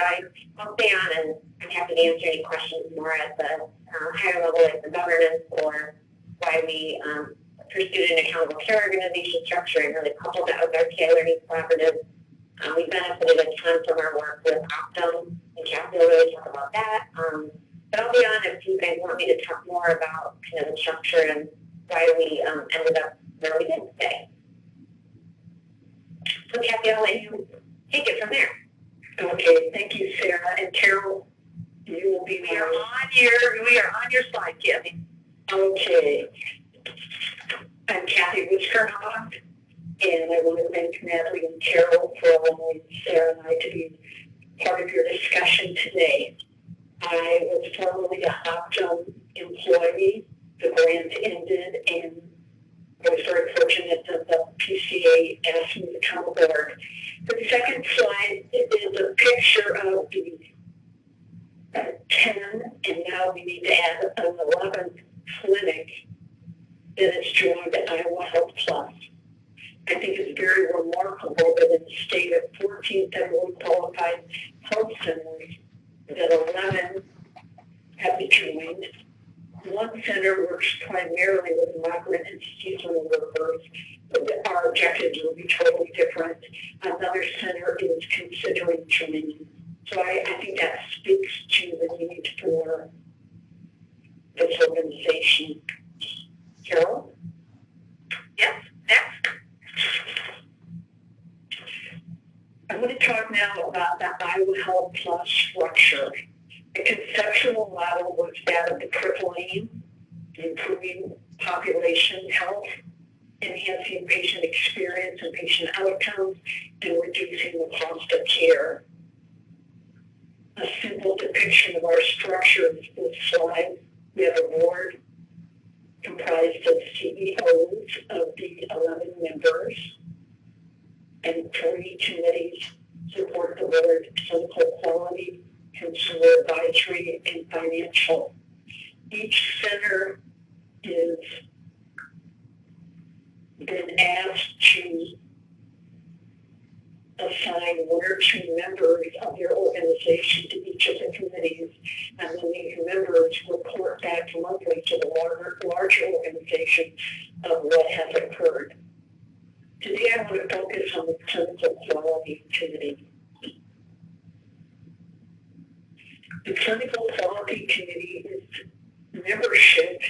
I'll stay on and I'm happy to answer any questions more at the higher level, like the governance or why we pursued an accountable care organization structure and really coupled that with our PI Learning Collaborative. We benefited a ton from our work with Optum, and Kathy will really talk about that. But I'll be on if you guys want me to talk more about kind of the structure and why we ended up where we did today. So Kathy, I'll let you take it from there. Okay, thank you, Sarah. And Carol, you will be We are on your slide, Kathy. Okay. I'm Kathy Witchcraft, and I want to thank Natalie and Carol for allowing Sarah and I to be part of your discussion today. I was formerly a Optum employee. The grant ended, and I was very fortunate that the PCA asked me to come aboard. The second slide is a picture of the 10, and now we need to add an 11th clinic that is joined at Iowa Health Plus. I think it's very remarkable that in the state of 14 federally qualified health centers, that 11 have been joined. One center works primarily with migrant and seasonal workers, but our objectives will be totally different. Another center is considering joining. So I think that speaks to the need for this organization. Carol? Yes, next. I'm going to talk now about the Iowa Health Plus structure. The conceptual model was that of the triple aim, improving population health, enhancing patient experience and patient outcomes, and reducing the cost of care. A simple depiction of our structure is this slide. We have a board comprised of CEOs of the 11 members, and 3 committees support the board: clinical quality, consumer advisory, and financial. Each center is been asked to assign 1 or 2 members of their organization to each of the committees, and then these members report back monthly to the larger organization of what has occurred. Today I want to focus on the clinical quality committee. The clinical quality committee is membership.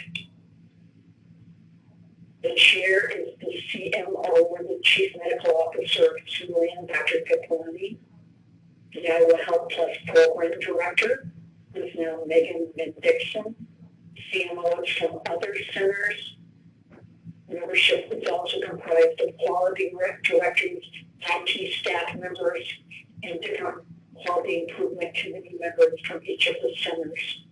The chair is the CMO, or the Chief Medical Officer, Susan Dr. Caponi. The Iowa Health Plus Program Director is now Megan Dixon. CMOs from other centers. Membership is also comprised of quality directors, IT staff members, and different quality improvement committee members from each of the centers.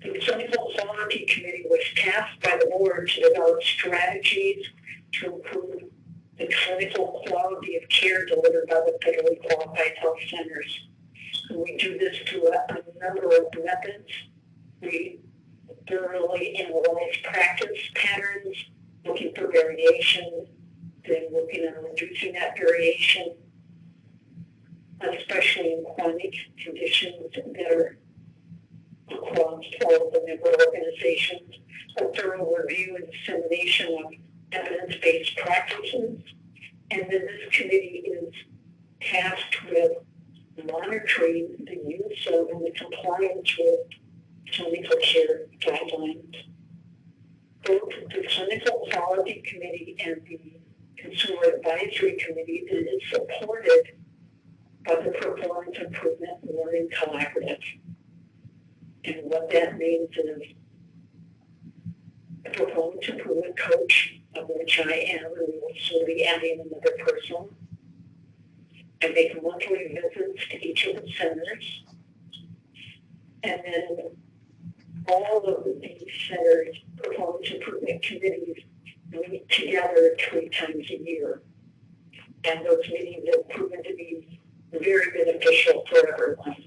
The Clinical Quality Committee was tasked by the board to develop strategies to improve the clinical quality of care delivered by the federally qualified health centers. And we do this through a number of methods. We thoroughly analyze practice patterns, looking for variation, then working on reducing that variation, especially in chronic conditions that are across all of the member organizations. A thorough review and dissemination of evidence-based practices. And then this committee is tasked with monitoring the use of and the compliance with clinical care guidelines. Both the Clinical Quality Committee and the Consumer Advisory Committee is supported by the Performance Improvement Learning Collaborative. And what that means is a performance improvement coach, of which I am, and we will soon be adding another person. I make monthly visits to each of the centers. And then all of these centers' performance improvement committees meet together 3 times a year. And those meetings have proven to be very beneficial for everyone.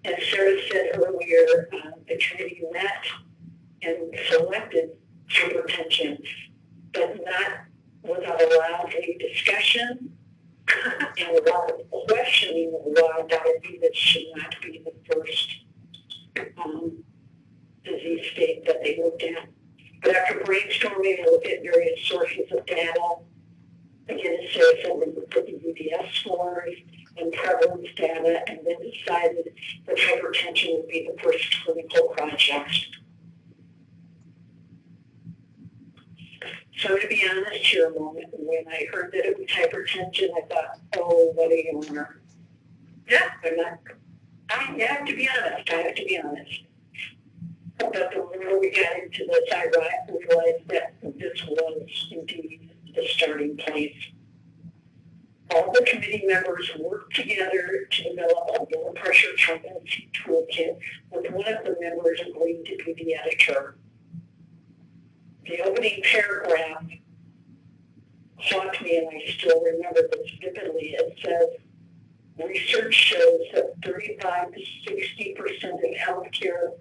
As Sarah said earlier, the committee met and selected hypertension, but not without a lively discussion and a lot of questioning of why diabetes should not be the first disease state that they looked at. But after brainstorming, they looked at various sources of data. Again, as Sarah said, we looked at the UDS scores, and prevalence data, and then decided that hypertension would be the first clinical project. So to be honest here a moment, when I heard that it was hypertension, I thought, oh, what a humor. Yeah, I'm not, I have to be honest. But the more we got into this, I realized that this was indeed the starting place. All the committee members worked together to develop a blood pressure trumpet toolkit, with one of the members agreeing to be the editor. The opening paragraph caught me, and I still remember this vividly. It says, research shows that 35 to 60% of healthcare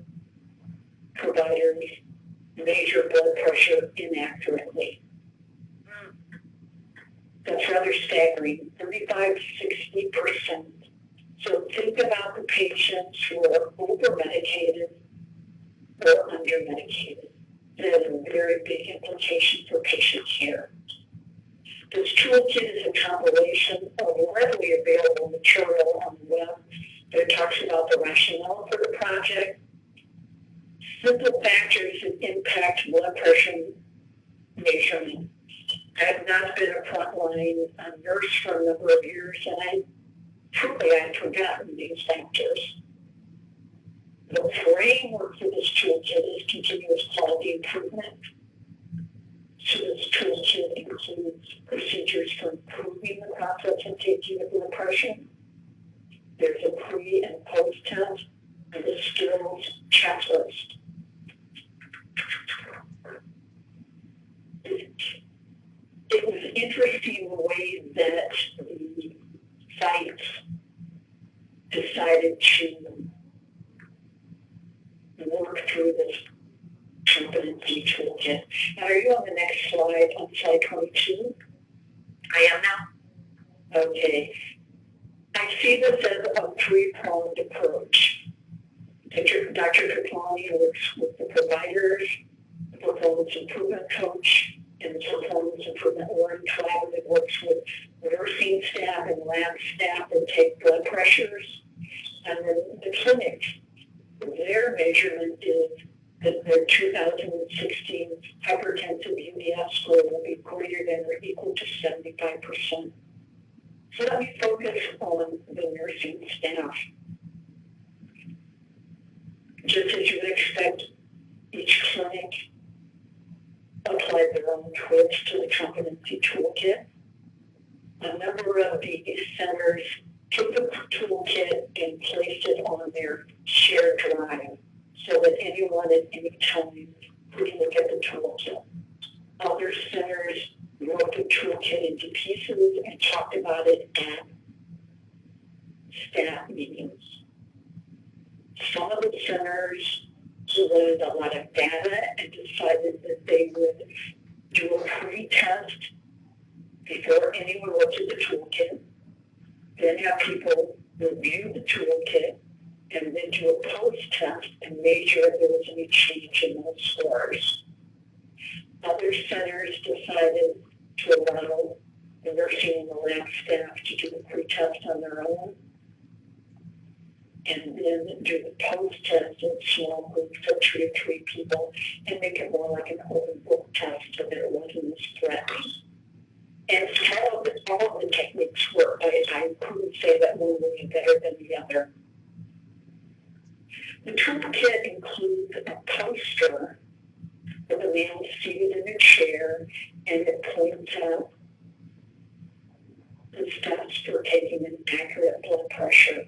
providers measure blood pressure inaccurately. That's rather staggering, 35 to 60%. So think about the patients who are over-medicated or under-medicated. That has a very big implication for patient care. This toolkit is a compilation of readily available material on the web that talks about the rationale for the project, simple factors that impact blood pressure measurement. I have not been a frontline nurse for a number of years, and I had forgotten these factors. The framework for this toolkit is continuous quality improvement. So this toolkit includes procedures for improving the process of taking the blood pressure. There's a pre and post test and a skills checklist. It was interesting the way that the sites decided to work through this competency toolkit. Now, are you on the next slide, on slide 22? I am now. Okay. I see this as a three-pronged approach. Dr. Kaplani works with the providers, the performance improvement coach, and the performance improvement learning collaborative works with nursing staff and lab staff that take blood pressures. And then the clinic, their measurement is that their 2016 hypertensive UDS score will be greater than or equal to 75%. So let me focus on the nursing staff. Just as you would expect, each clinic applied their own twist to the competency toolkit. A number of the centers took the toolkit and placed it on their shared drive so that anyone at any time could look at the toolkit. Other centers wrote the toolkit into pieces and talked about it at staff meetings. Some of the centers learned a lot of data and decided that they would do a pre-test before anyone looked at the toolkit, then have people review the toolkit, and then do a post-test and make sure if there was any change in those scores. Other centers decided to allow the nursing and the lab staff to do the pre-test on their own, and then do the post-test in small groups of 2 to 3 people and make it more like an open book test so that it wasn't as threatening. And all of the techniques work. I couldn't say that one was better than the other. The toolkit includes a poster with a man seated in a chair, and it points out the steps for taking an accurate blood pressure.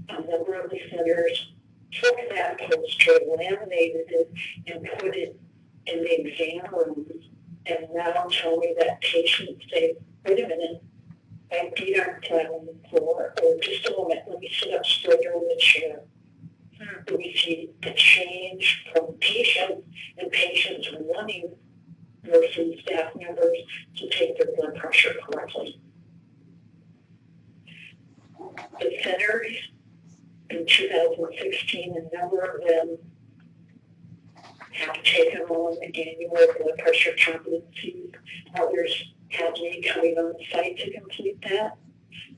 A number of the centers took that poster, laminated it, and put it in the exam rooms, and now tell me that patients say, wait a minute, my feet aren't flat on the floor, or just a moment, let me sit up straighter in the chair. Do we see a change from patients and patients wanting nursing staff members to take their blood pressure correctly? The centers in 2016, a number of them have taken on annual blood pressure competencies. Others have me coming on site to complete that.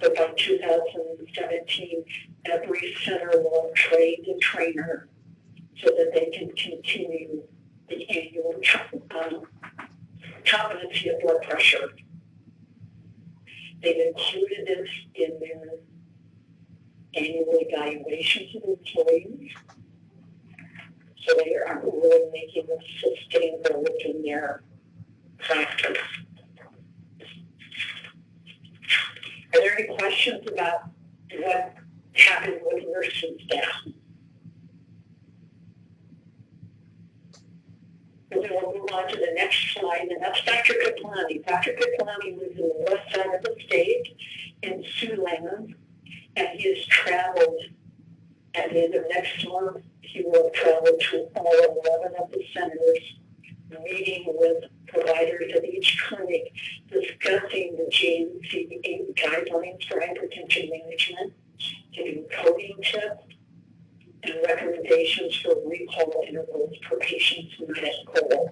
But by 2017, every center will have trained a trainer so that they can continue the annual competency of blood pressure. They've included this in their annual evaluations of employees, so they are really making this sustainable within their practice. Are there any questions about what happened with nursing staff? We'll move on to the next slide, and that's Dr. Kaplani. Dr. Kaplani lives in the west side of the state in Siouxland, and he has traveled at the end of next month. He will travel to all 11 of the centers, meeting with providers at each clinic, discussing the GNC guidelines for hypertension management, giving coding tips, and recommendations for recall intervals for patients who get cold.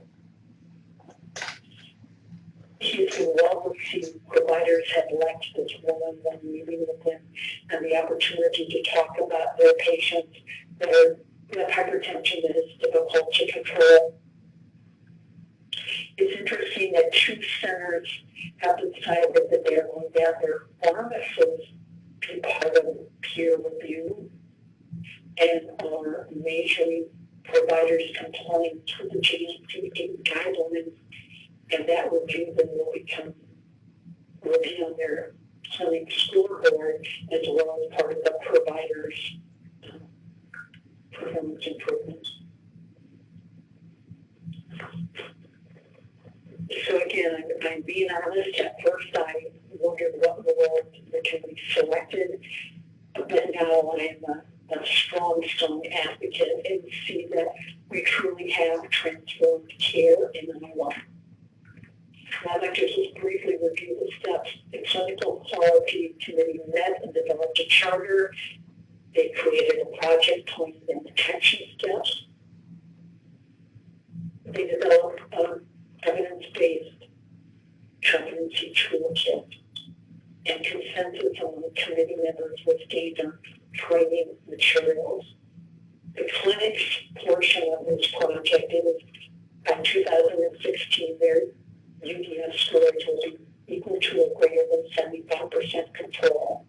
He's been well received. Providers have liked this one-on-one meeting with him and the opportunity to talk about their patients that have hypertension that is difficult to control. It's interesting that 2 centers have decided that they're going to have their pharmacists be part of peer review and are measuring providers' compliance to the GNC guidelines, and that review then will be on their clinic scoreboard as well as part of the providers' performance improvements. So again, I'm being honest. At first, I wondered what role can be selected, but now I'm a strong advocate and see that we truly have transformed care in Iowa. I'd like to just briefly review the steps. The Clinical Quality Committee met and developed a charter. They created a project plan and action steps. They developed evidence-based competency toolkit, and consensus among committee members was gained on training materials. The clinic's portion of this project is by 2016, their UDS scores will be equal to or greater than 75% control.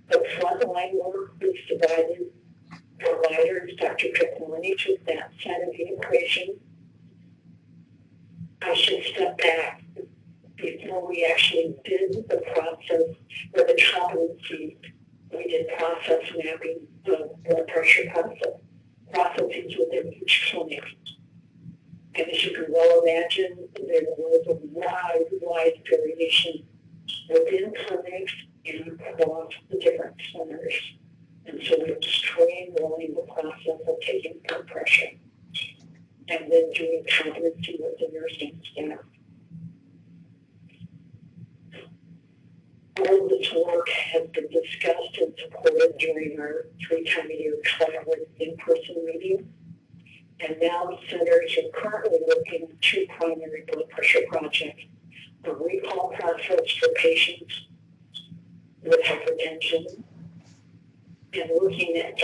The frontline work is divided. Providers, Dr. Kaplani took that side of the equation. I should step back. Before we actually did the process or the competency, we did process mapping of blood pressure processes within each clinic. And as you can well imagine, there was a wide variation within clinics and across the different centers. And so we're streamlining the process of taking blood pressure and then doing competency with the nursing staff. All of this work has been discussed and supported during our 3-time-a-year collaborative in-person meeting. And now centers are currently working on 2 primary blood pressure projects: a recall process for patients with hypertension, and looking at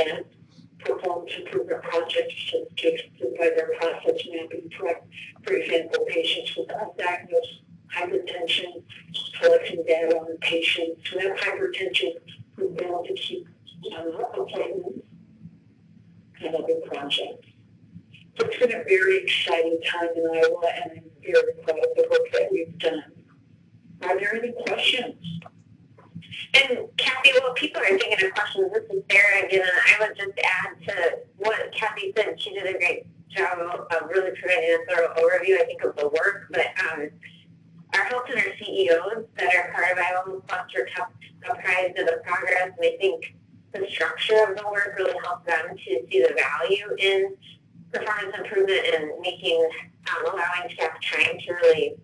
performance improvement projects to by their process mapping. For example, patients with undiagnosed hypertension, collecting data on patients who have hypertension who fail to keep appointments, and other projects. So it's been a very exciting time in Iowa, and I'm very proud of the work that we've done. Are there any questions? And Kathy, while people are thinking of questions, this is Sarah again, and I would just add to what Kathy said. She did a great job of really providing a thorough overview, I think, of the work. But our health center CEOs that are part of Iowa Cluster apprised of the progress, and I think the structure of the work really helped them to see the value in performance improvement and making, allowing staff time to really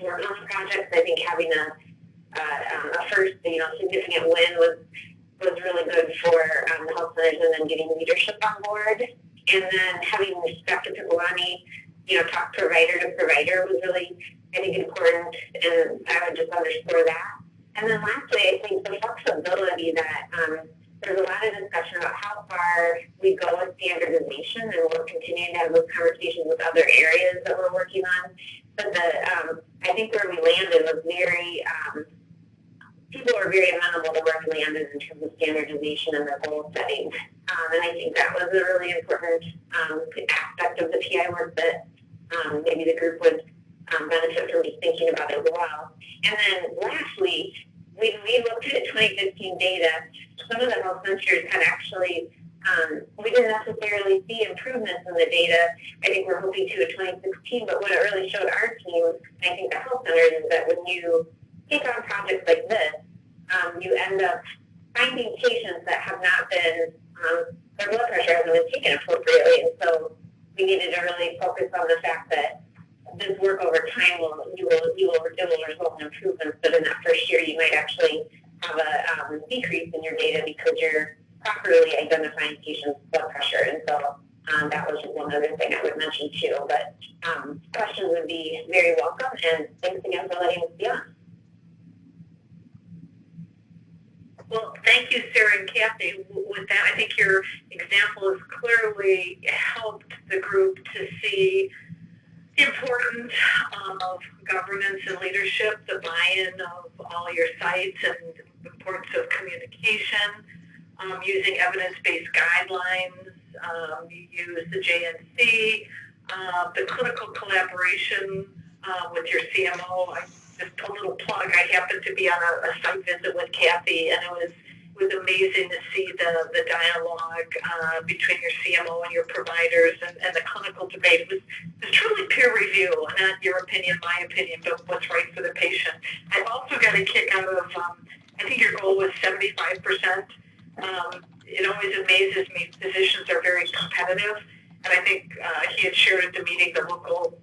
work on the projects. I think having a first, significant win was really good for the health centers, and then getting leadership on board. And then having Dr. Kaplani, talk provider to provider was really, I think, important, and I would just underscore that. And then lastly, I think the flexibility that there's a lot of discussion about how far we go with standardization, and we're continuing to have those conversations with other areas that we're working on. But I think where we landed was very, people were very amenable to where we landed in terms of standardization and their goal setting. And I think that was a really important aspect of the PI work that maybe the group would benefit from just thinking about as well. And then lastly, when we looked at 2015 data, some of the health centers had actually, we didn't necessarily see improvements in the data. I think we're hoping to in 2016, but what it really showed our team, and I think the health centers, is that when you take on projects like this, you end up finding patients that have not been, their blood pressure hasn't been taken appropriately, and so we needed to really focus on the fact that this work over time it will result in improvements, but in that first year you might actually have a decrease in your data because you're properly identifying patients' blood pressure. And so that was just one other thing I would mention too. But questions would be very welcome, and thanks again for letting us be on. Well, thank you, Sarah and Kathy. With that, I think your example has clearly helped the group to see the importance of governance and leadership, the buy-in of all your sites, and the importance of communication, using evidence-based guidelines, you use the JNC, the clinical collaboration with your CMO. Just a little plug, I happened to be on a site visit with Kathy, and it was amazing to see the dialogue between your CMO and your providers, and the clinical debate was truly peer review, not your opinion, my opinion, but what's right for the patient. I also got a kick out of, I think your goal was 75%. It always amazes me, physicians are very competitive, and I think he had shared at the meeting the local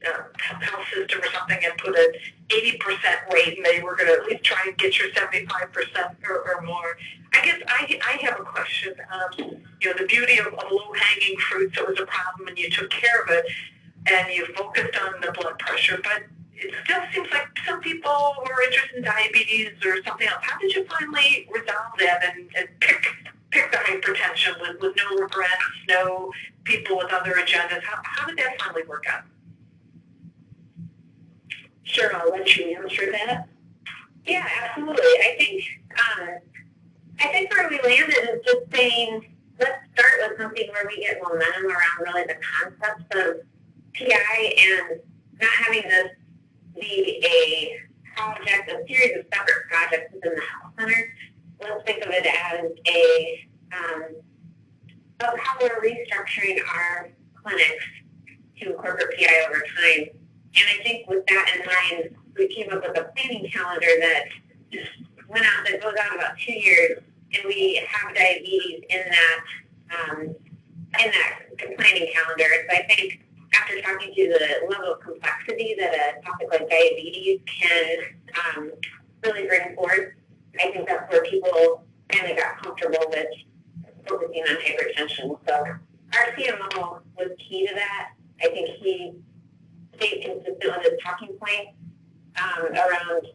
health system or something and put an 80% rate, and they were going to at least try and get your 75% or more. I guess I have a question. The beauty of low-hanging fruit, so it was a problem and you took care of it, and you focused on the blood pressure, but it still seems like some people were interested in diabetes or something else. How did you finally resolve that and pick the hypertension with no regrets, no people with other agendas? How did that finally work out? Sure, I'll let you answer that. Yeah, absolutely. I think where we landed is just saying, let's start with something where we get momentum around really the concepts of PI and not having this be a project, a series of separate projects within the health center. Let's think of it as of how we're restructuring our clinics to incorporate PI over time. And I think with that in mind, we came up with a planning calendar that just went out, that goes out about 2 years, and we have diabetes in that planning calendar. And so I think after talking to the level of complexity that a topic like diabetes can really bring forth, I think that's where people kind of got comfortable with focusing on hypertension. So our CMO was key to that. I think he stayed consistent with his talking points around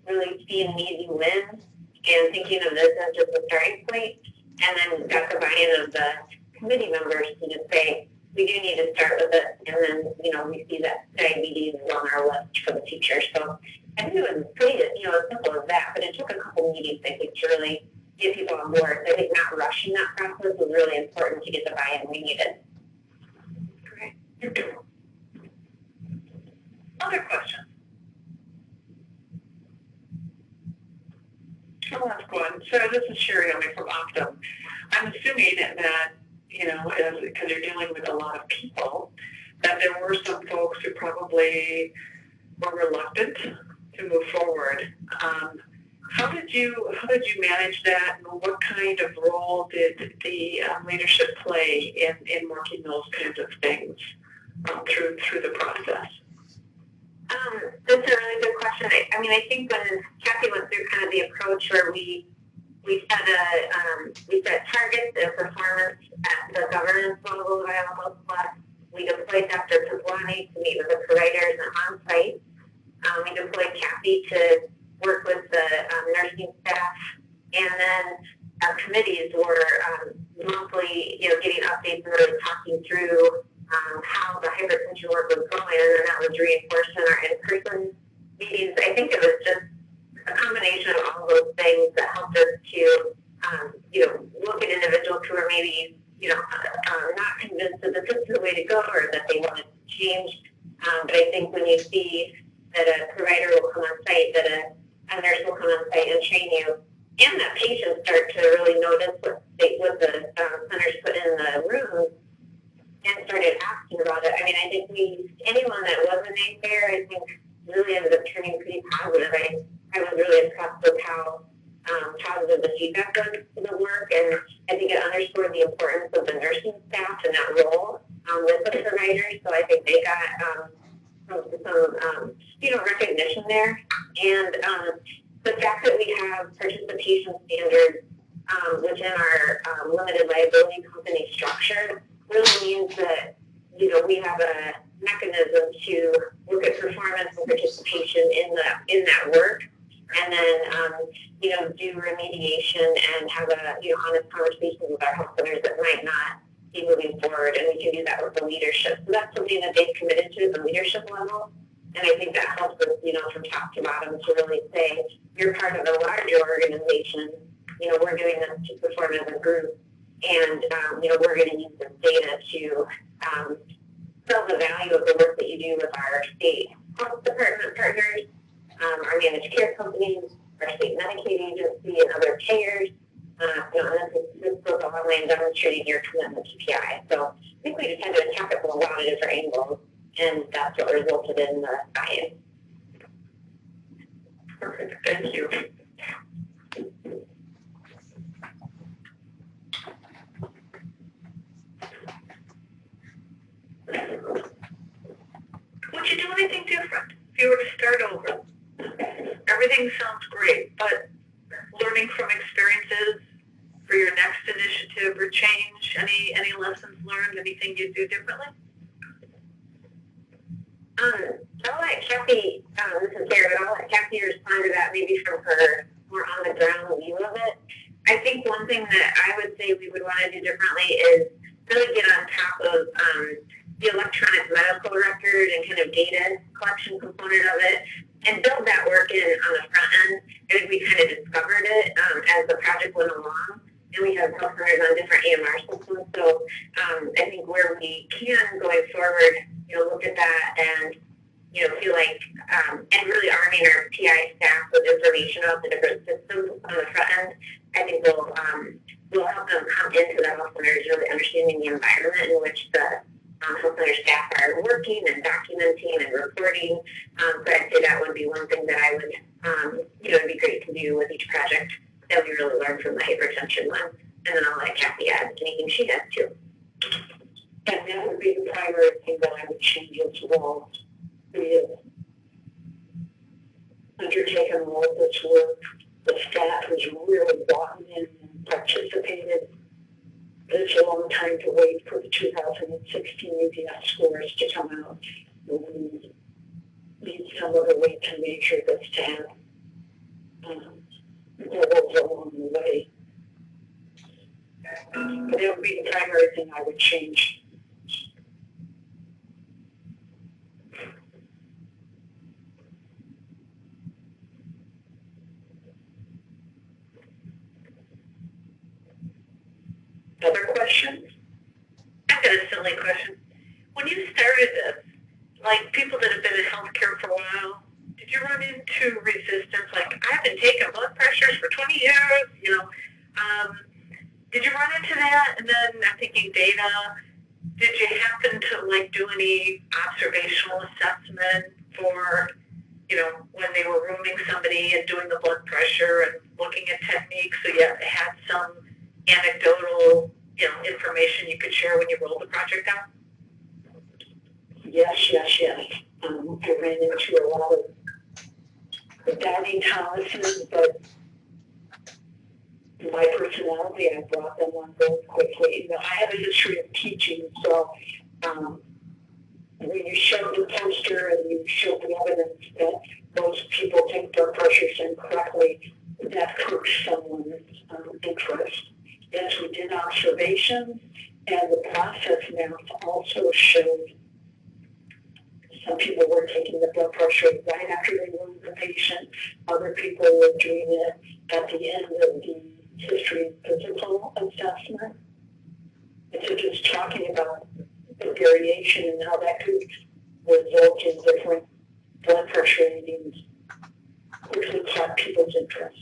really seeing needs and wins and thinking of this as just a starting point, and then got the buy-in of the committee members to just say, we do need to start with it, and then, we see that diabetes is on our list for the future. So I think it was pretty, as simple as that, but it took a couple meetings, I think, to really get people on board. So I think not rushing that process was really important to get the buy-in we needed. Great. Other questions? I'll ask one. So this is Sherry Omi from Optum. I'm assuming that, because you're dealing with a lot of people, that there were some folks who probably were reluctant to move forward. How did you manage that, and what kind of role did the leadership play in working those kinds of things through the process? That's a really good question. I think when Kathy went through kind of the approach where we set targets and performance at the governance level of Iowa Health Plus. We deployed Dr. Pablani to meet with the providers on site. We deployed Kathy to work with the nursing staff, and then our committees were monthly, getting updates and really talking through how the hypertension work was going, and that was reinforced in our in-person meetings. I think it was just a combination of all those things that helped us to, look at individuals who are maybe, not convinced that this is the way to go or that they want to change. But I think when you see that a provider will come on site, that a nurse will come on site and train you, and that patients start to really notice what the centers put in the room and started asking about it. I mean, I think anyone that wasn't there, I think really ended up turning pretty positive. I was really impressed with how positive the feedback was to the work, and I think it underscored the importance of the nursing staff and that role with the providers. So I think they got some recognition there. And the fact that we have participation standards within our limited liability company structure really means that, we have a mechanism to look at performance and participation in that work, and then, do remediation and have a, honest conversation with our health centers that might not be moving forward, and we can do that with the leadership. So that's something that they've committed to at the leadership level, and I think that helps us, from top to bottom to really say, you're part of a larger organization, we're doing this to perform as a group, and, we're going to use this data to sell the value of the work that you do with our state health department partners, our managed care companies, our state Medicaid agency, and other payers. This goes a long way in demonstrating your commitment to PI. So I think we just had to attack it from a lot of different angles, and that's what resulted in the buy-in. Perfect. Thank you. Would you do anything different if you were to start over? Everything sounds great, but learning from experiences for your next initiative or change, any lessons learned, anything you'd do differently? I'll let Kathy, this is Sarah, but I'll let Kathy respond to that maybe from her more on the ground view of it. I think one thing that I would say we would want to do differently is really get on top of the electronic medical record and kind of data collection component of it, and build that work in on the front end. I think we kind of discovered it as the project went along, and we have health centers on different EMR systems. So I think where we can going forward, look at that and feel like and really arming our PI staff with information about the different systems on the front end, I think will help them come into the health centers really understanding the environment in which the health center staff are working and documenting and reporting. So I'd say that would be one thing that I would, it'd be great to do with each project that we really learned from the hypertension one. And then I'll let Kathy add anything she has too. And that would be the primary thing that I would change as well, is undertaking all of this work. The staff has really gotten in and participated. It's a long time to wait for the 2016 UPS scores to come out. We need some other way to measure this to have goals along the way. But that would be the primary thing I would change. Other questions? I've got a silly question. When you started this, like people that have been in healthcare for a while, did you run into resistance? Like, I've been taking blood pressures for 20 years, did you run into that? And then I'm thinking data, did you happen to do any observational assessment for, when they were rooming somebody and doing the blood pressure and looking at techniques, so you had some anecdotal, information you could share when you rolled the project out? Yes. I ran into a lot of doubting Thomases, but my personality, I brought them on board quickly. I have a history of teaching, so when you show the poster and you show the evidence that most people take blood pressures incorrectly, that hurts someone's interest. Yes, we did observations, and the process math also showed some people were taking the blood pressure right after they moved the patient. Other people were doing it at the end of the history and physical assessment. And so just talking about the variation and how that could result in different blood pressure readings quickly caught people's interest.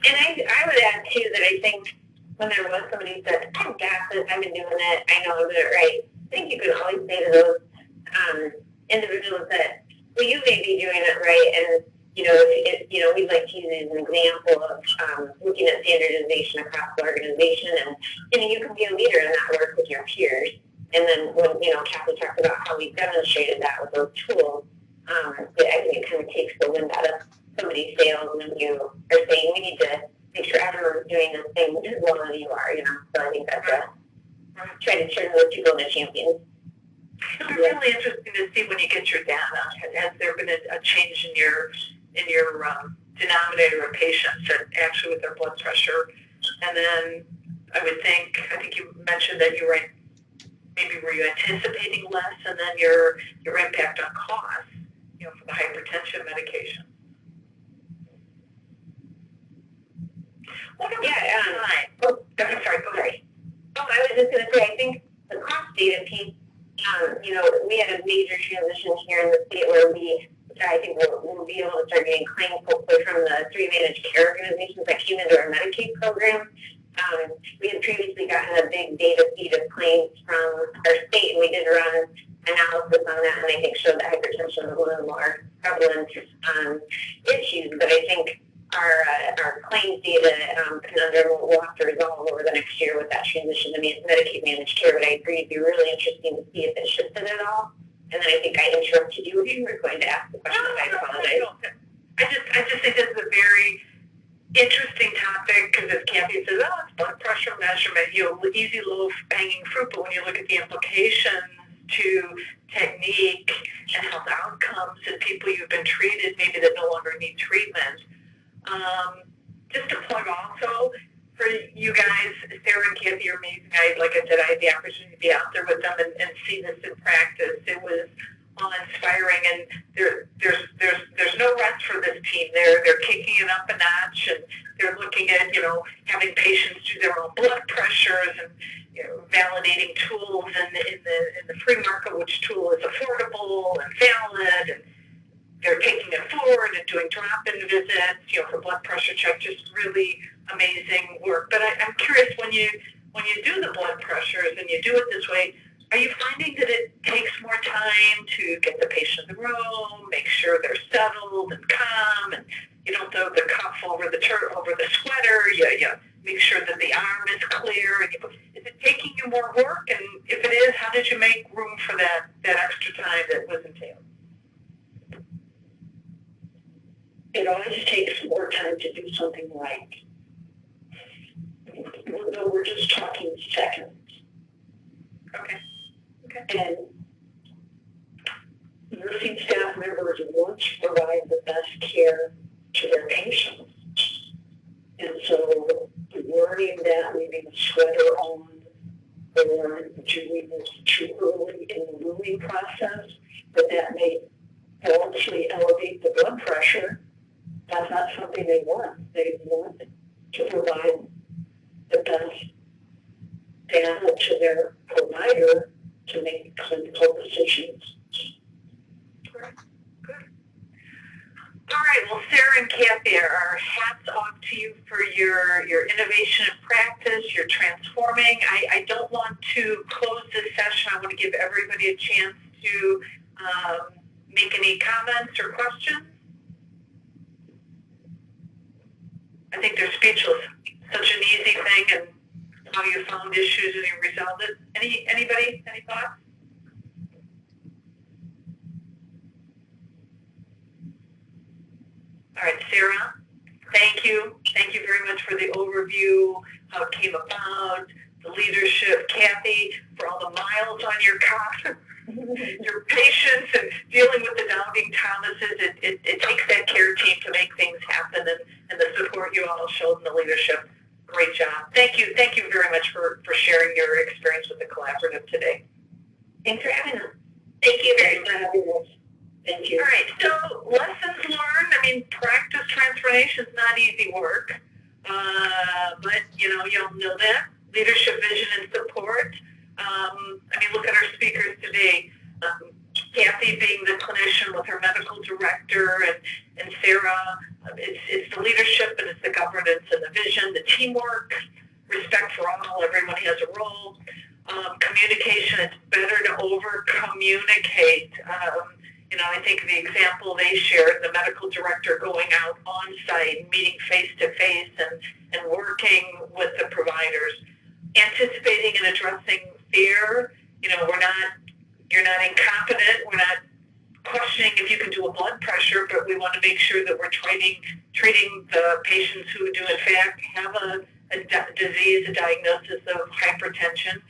And I would add, too, that I think when there was somebody who said, I've got this, I've been doing it, I know I'm doing it right, I think you can always say to those individuals that, well, you may be doing it right, and, we'd like to use it as an example of looking at standardization across the organization, and you can be a leader in that work with your peers. And then when, Kathy talked about how we demonstrated that with those tools, I think it kind of takes the wind out of somebody's sails when you are saying we need to make sure everyone's doing this thing as well as you are, So I think that's try to turn those people into champions. It'll be really interesting to see when you get your data. Has there been a change in your denominator of patients that actually with their blood pressure? And then I think you mentioned that you were were you anticipating less, and then your impact on costs, for the hypertension medication. What about time? I'm sorry, go ahead. Oh, I was just going to say, I think the cost data piece, we had a major transition here in the state where I think we'll be able to start getting claims hopefully from the 3 managed care organizations that came into our Medicaid program. We had previously gotten a big data feed of claims from our state, and we did run analysis on that, and I think showed that hypertension was one of the more prevalent issues. But I think our claims data conundrum will have to resolve over the next year with that transition to Medicaid managed care. But I agree, it'd be really interesting to see if it shifted at all. And then I think I interrupted you when you were going to ask the question. I apologize. I just think this is a very interesting topic because as Kathy says, it's blood pressure measurement, easy low-hanging fruit, but when you look at the implications to technique and health outcomes and people you've been treated, maybe that no longer need treatment. Just to plug also, for you guys, Sarah and Kathy are amazing. Like I said, I had the opportunity to be out there with them and see this in practice. It was awe-inspiring, and there's no rest for this team. They're kicking it up a notch, and they're looking at having patients do their own blood pressures and validating tools in the free market, which tool is affordable and valid, and they're taking it forward and doing drop-in visits, for blood pressure check. Just really amazing work. But I'm curious, when you do the blood pressures and you do it this way, are you finding that it takes more time to get the patient in the room, make sure they're settled and calm, and you don't throw the cuff over the sweater, you make sure that the arm is clear? And is it taking you more work? And if it is, how did you make room for that extra time that was entailed? It always takes more time to do something right. Though we're just talking seconds. Okay. And nursing staff members want to provide the best care to their patients. And so worrying that leaving a sweater on or doing this too early in the rooming process, that may falsely elevate the blood pressure, that's not something they want. They want to provide the best data to their provider to make clinical decisions. Good. All right, well, Sarah and Kathy, our hats off to you for your innovation and practice, your transforming. I don't want to close this session. I want to give everybody a chance to make any comments or questions. I think they're speechless. Such an easy thing, and how you found issues and you resolved it. Anybody? Any thoughts? All right, Sarah, thank you. Thank you very much for the overview, how it came about, the leadership. Kathy, for all the miles on your car. your patience and dealing with the doubting Thomases. It takes that care team to make things happen, and the support you all showed in the leadership. Great job. Thank you very much for sharing your experience with the collaborative today. Thanks for having us. Thank you very much. Thank you. All right, so lessons learned. I mean, practice transformation is not easy work, but you all know that. Leadership, vision, and support. I mean, look at our speakers today. Kathy being the clinician with her medical director, and Sarah, it's the leadership and it's the governance and the vision, the teamwork, respect for all, everyone has a role. Communication, it's better to over-communicate. I think the example they shared, the medical director going out on site, meeting face-to-face and working with the providers, anticipating and addressing fear. You're not incompetent. We're not questioning if you can do a blood pressure, but we want to make sure that we're treating the patients who do in fact have a disease, a diagnosis of hypertension.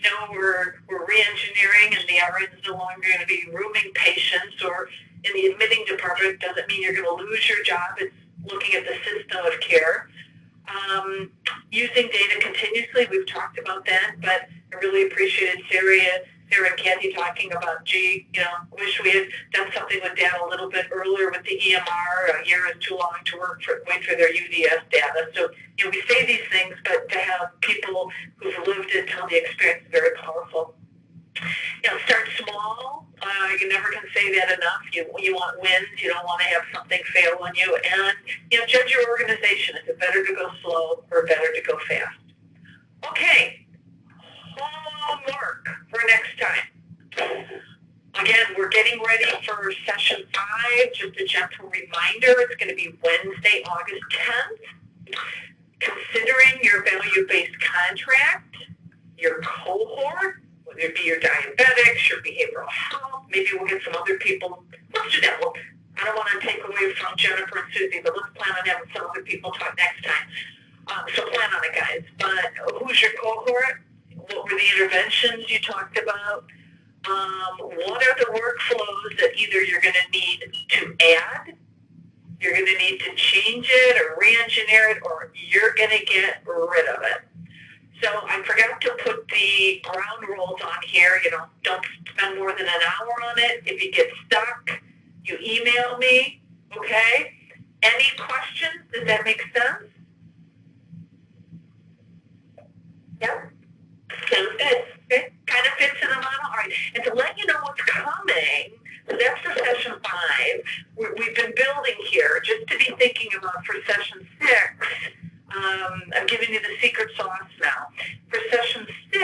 No, we're re-engineering, and the RN is no longer going to be rooming patients, or in the admitting department doesn't mean you're going to lose your job. It's looking at the system of care. Using data continuously, we've talked about that, but I really appreciated Sarah and Kathy talking about, wish we had done something with data a little bit earlier with the EMR. A year is too long to wait for their UDS data. So, we say these things, but to have people who've lived it tell the experience is very powerful. Start small. You never can say that enough. You want wins. You don't want to have something fail on you. And, judge your organization. Is it better to go slow or better to go fast? Okay. Homework for next time. Again, we're getting ready for session 5. Just a gentle reminder, it's going to be Wednesday, August 10th. Considering your value-based contract, your cohort, whether it be your diabetics, your behavioral health, maybe we'll get some other people. Let's do that. I don't want to take away from Jennifer and Susie, but let's plan on having some other people talk next time. So plan on it, guys. But who's your cohort? What were the interventions you talked about? What are the workflows that either you're going to need to add, you're going to need to change it or re-engineer it, or you're going to get rid of it? So I forgot to put the ground rules on here. Don't spend more than an hour on it. If you get stuck, you email me, okay? Any questions? Does that make sense? Yep. Sounds good. Okay. Kind of fits in the model. All right. And to let you know what's coming, so that's for session 5. We've been building here just to be thinking about for session 6. I'm giving you the secret sauce now. For session 6,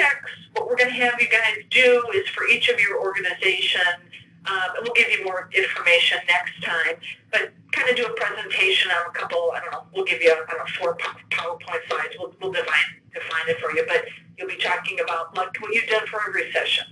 what we're going to have you guys do is for each of your organizations, and we'll give you more information next time, but kind of do a presentation on a couple, we'll give you, 4 PowerPoint slides. We'll define it for you, but you'll be talking about like what you've done for every session.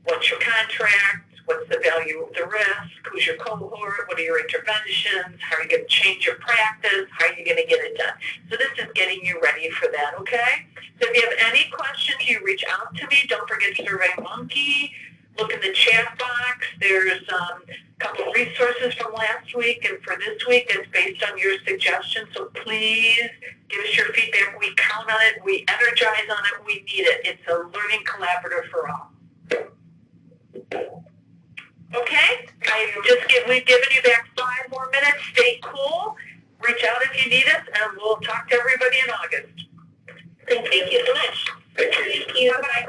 What's your contract? What's the value of the risk? Who's your cohort? What are your interventions? How are you going to change your practice? How are you going to get it done? So this is getting you ready for that, okay? So if you have any questions, you reach out to me. Don't forget SurveyMonkey. Look in the chat box. There's a couple of resources from last week, and for this week, it's based on your suggestions. So please give us your feedback. We count on it. We energize on it. We need it. It's a learning collaborative for all. Okay? We've given you back 5 more minutes. Stay cool. Reach out if you need us, and we'll talk to everybody in August. Thank you so much. Thank you. Bye-bye.